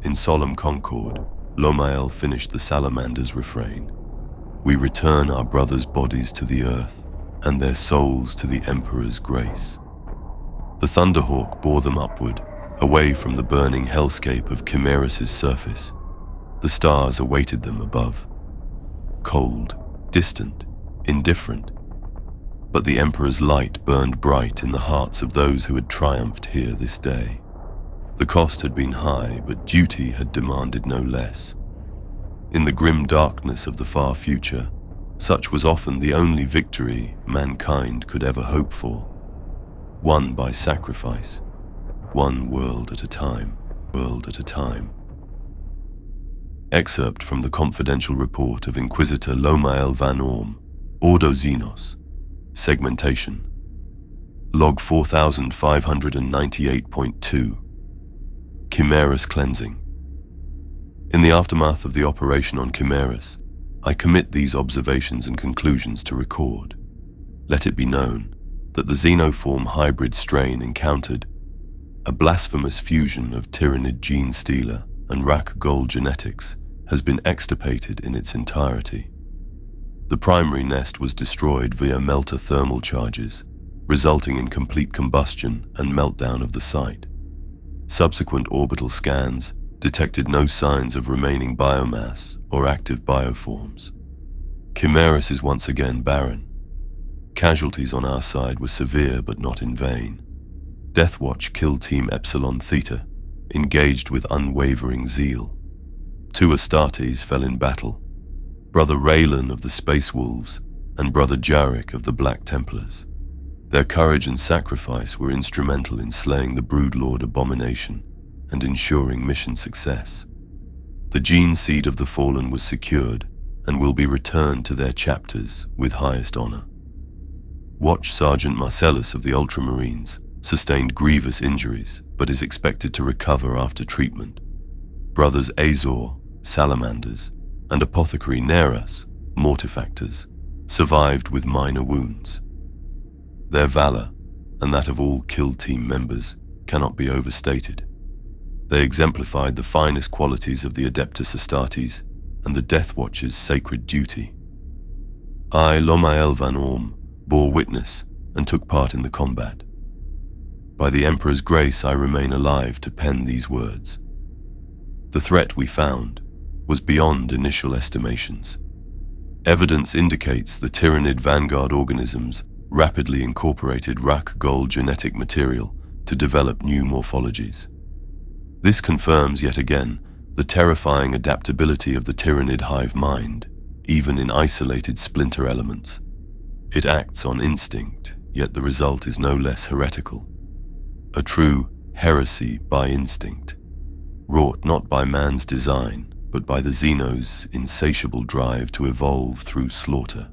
In solemn concord, Lomael finished the salamander's refrain. "We return our brothers' bodies to the earth, and their souls to the Emperor's grace." The Thunderhawk bore them upward, away from the burning hellscape of Kymerus' surface. The stars awaited them above. Cold, distant, indifferent. But the Emperor's light burned bright in the hearts of those who had triumphed here this day. The cost had been high, but duty had demanded no less. In the grim darkness of the far future, such was often the only victory mankind could ever hope for. Won by sacrifice, one world at a time, world at a time. Excerpt from the confidential report of Inquisitor Lomael van Orm, Ordo Xenos, Segmentation. Log 4598.2. Kymerus Cleansing. In the aftermath of the operation on Kymerus, I commit these observations and conclusions to record. Let it be known that the xenoform hybrid strain encountered a blasphemous fusion of Tyranid gene stealer and Rak'Gol genetics has been extirpated in its entirety. The primary nest was destroyed via melter thermal charges, resulting in complete combustion and meltdown of the site. Subsequent orbital scans detected no signs of remaining biomass or active bioforms. Kymerus is once again barren. Casualties on our side were severe but not in vain. Deathwatch Kill Team Epsilon Theta engaged with unwavering zeal. 2 Astartes fell in battle, Brother Raylan of the Space Wolves and Brother Jarek of the Black Templars. Their courage and sacrifice were instrumental in slaying the Broodlord abomination and ensuring mission success. The gene seed of the fallen was secured and will be returned to their chapters with highest honor. Watch Sergeant Marcellus of the Ultramarines sustained grievous injuries but is expected to recover after treatment. Brothers Azor, Salamanders, and Apothecary Neras, Mortifactors, survived with minor wounds. Their valor, and that of all Kill Team members, cannot be overstated. They exemplified the finest qualities of the Adeptus Astartes and the Deathwatch's sacred duty. I, Lomael van Orm, bore witness and took part in the combat. By the Emperor's grace, I remain alive to pen these words. The threat we found was beyond initial estimations. Evidence indicates the Tyranid vanguard organisms rapidly incorporated Rak'Gol genetic material to develop new morphologies. This confirms yet again the terrifying adaptability of the Tyranid hive mind, even in isolated splinter elements. It acts on instinct, yet the result is no less heretical. A true heresy by instinct, wrought not by man's design, but by the Xenos' insatiable drive to evolve through slaughter.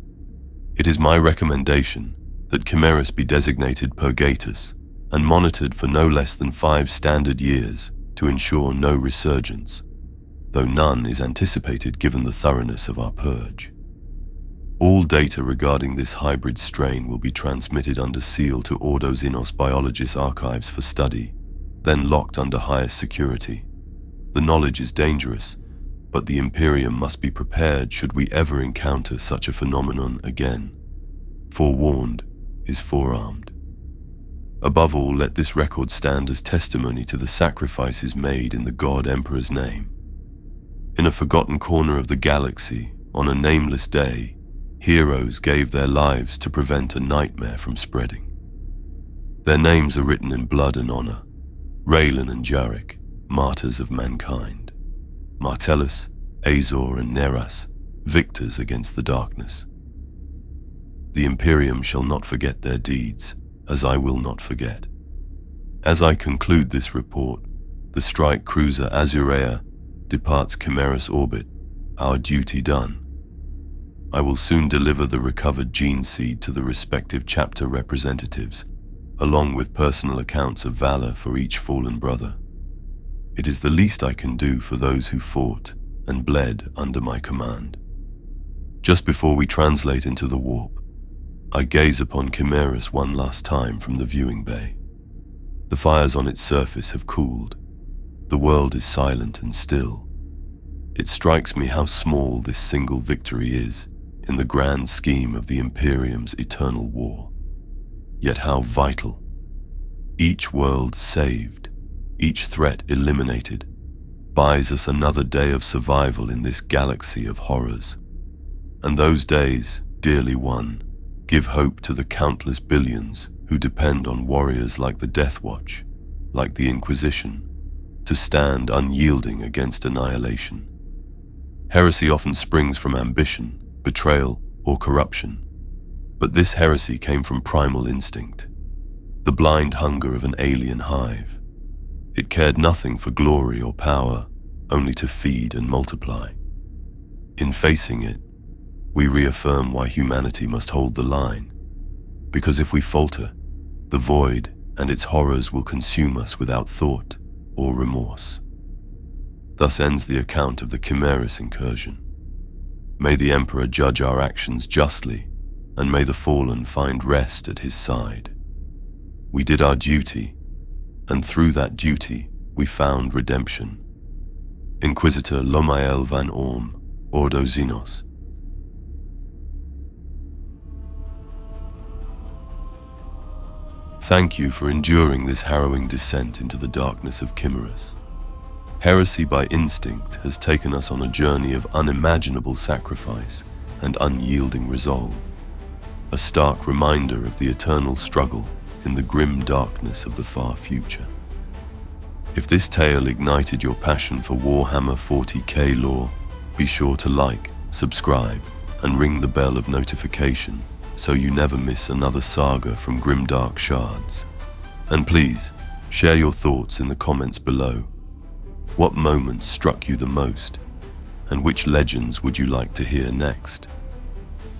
It is my recommendation that Kymerus be designated Purgatus and monitored for no less than 5 standard years to ensure no resurgence, though none is anticipated given the thoroughness of our purge. All data regarding this hybrid strain will be transmitted under seal to Ordo Xenos biologists' archives for study, then locked under highest security. The knowledge is dangerous, but the Imperium must be prepared should we ever encounter such a phenomenon again. Forewarned is forearmed. Above all, let this record stand as testimony to the sacrifices made in the God Emperor's name. In a forgotten corner of the galaxy, on a nameless day, heroes gave their lives to prevent a nightmare from spreading. Their names are written in blood and honor. Raylan and Jarek, martyrs of mankind. Marcellus, Azor, and Neras, victors against the darkness. The Imperium shall not forget their deeds, as I will not forget. As I conclude this report, the strike cruiser Azurea departs Kymerus orbit, our duty done. I will soon deliver the recovered gene seed to the respective chapter representatives, along with personal accounts of valor for each fallen brother. It is the least I can do for those who fought and bled under my command. Just before we translate into the warp, I gaze upon Kymerus one last time from the viewing bay. The fires on its surface have cooled. The world is silent and still. It strikes me how small this single victory is in the grand scheme of the Imperium's eternal war, yet how vital. Each world saved, each threat eliminated, buys us another day of survival in this galaxy of horrors. And those days, dearly won, give hope to the countless billions who depend on warriors like the Deathwatch, like the Inquisition, to stand unyielding against annihilation. Heresy often springs from ambition, betrayal, or corruption, but this heresy came from primal instinct, the blind hunger of an alien hive. It cared nothing for glory or power, only to feed and multiply. In facing it, we reaffirm why humanity must hold the line, because if we falter, the void and its horrors will consume us without thought or remorse. Thus ends the account of the Kymerus incursion. May the Emperor judge our actions justly, and may the fallen find rest at his side. We did our duty, and through that duty we found redemption. Inquisitor Lomael van Orm, Ordo Xenos. Thank you for enduring this harrowing descent into the darkness of Kymerus. Heresy by instinct has taken us on a journey of unimaginable sacrifice and unyielding resolve, a stark reminder of the eternal struggle in the grim darkness of the far future. If this tale ignited your passion for Warhammer 40K lore, be sure to like, subscribe, and ring the bell of notification so you never miss another saga from Grimdark Shards. And please, share your thoughts in the comments below. What moments struck you the most, and which legends would you like to hear next?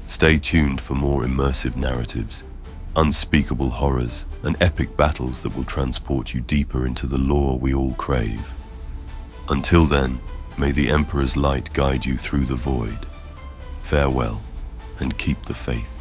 Stay tuned for more immersive narratives, unspeakable horrors, and epic battles that will transport you deeper into the lore we all crave. Until then, may the Emperor's light guide you through the void. Farewell, and keep the faith.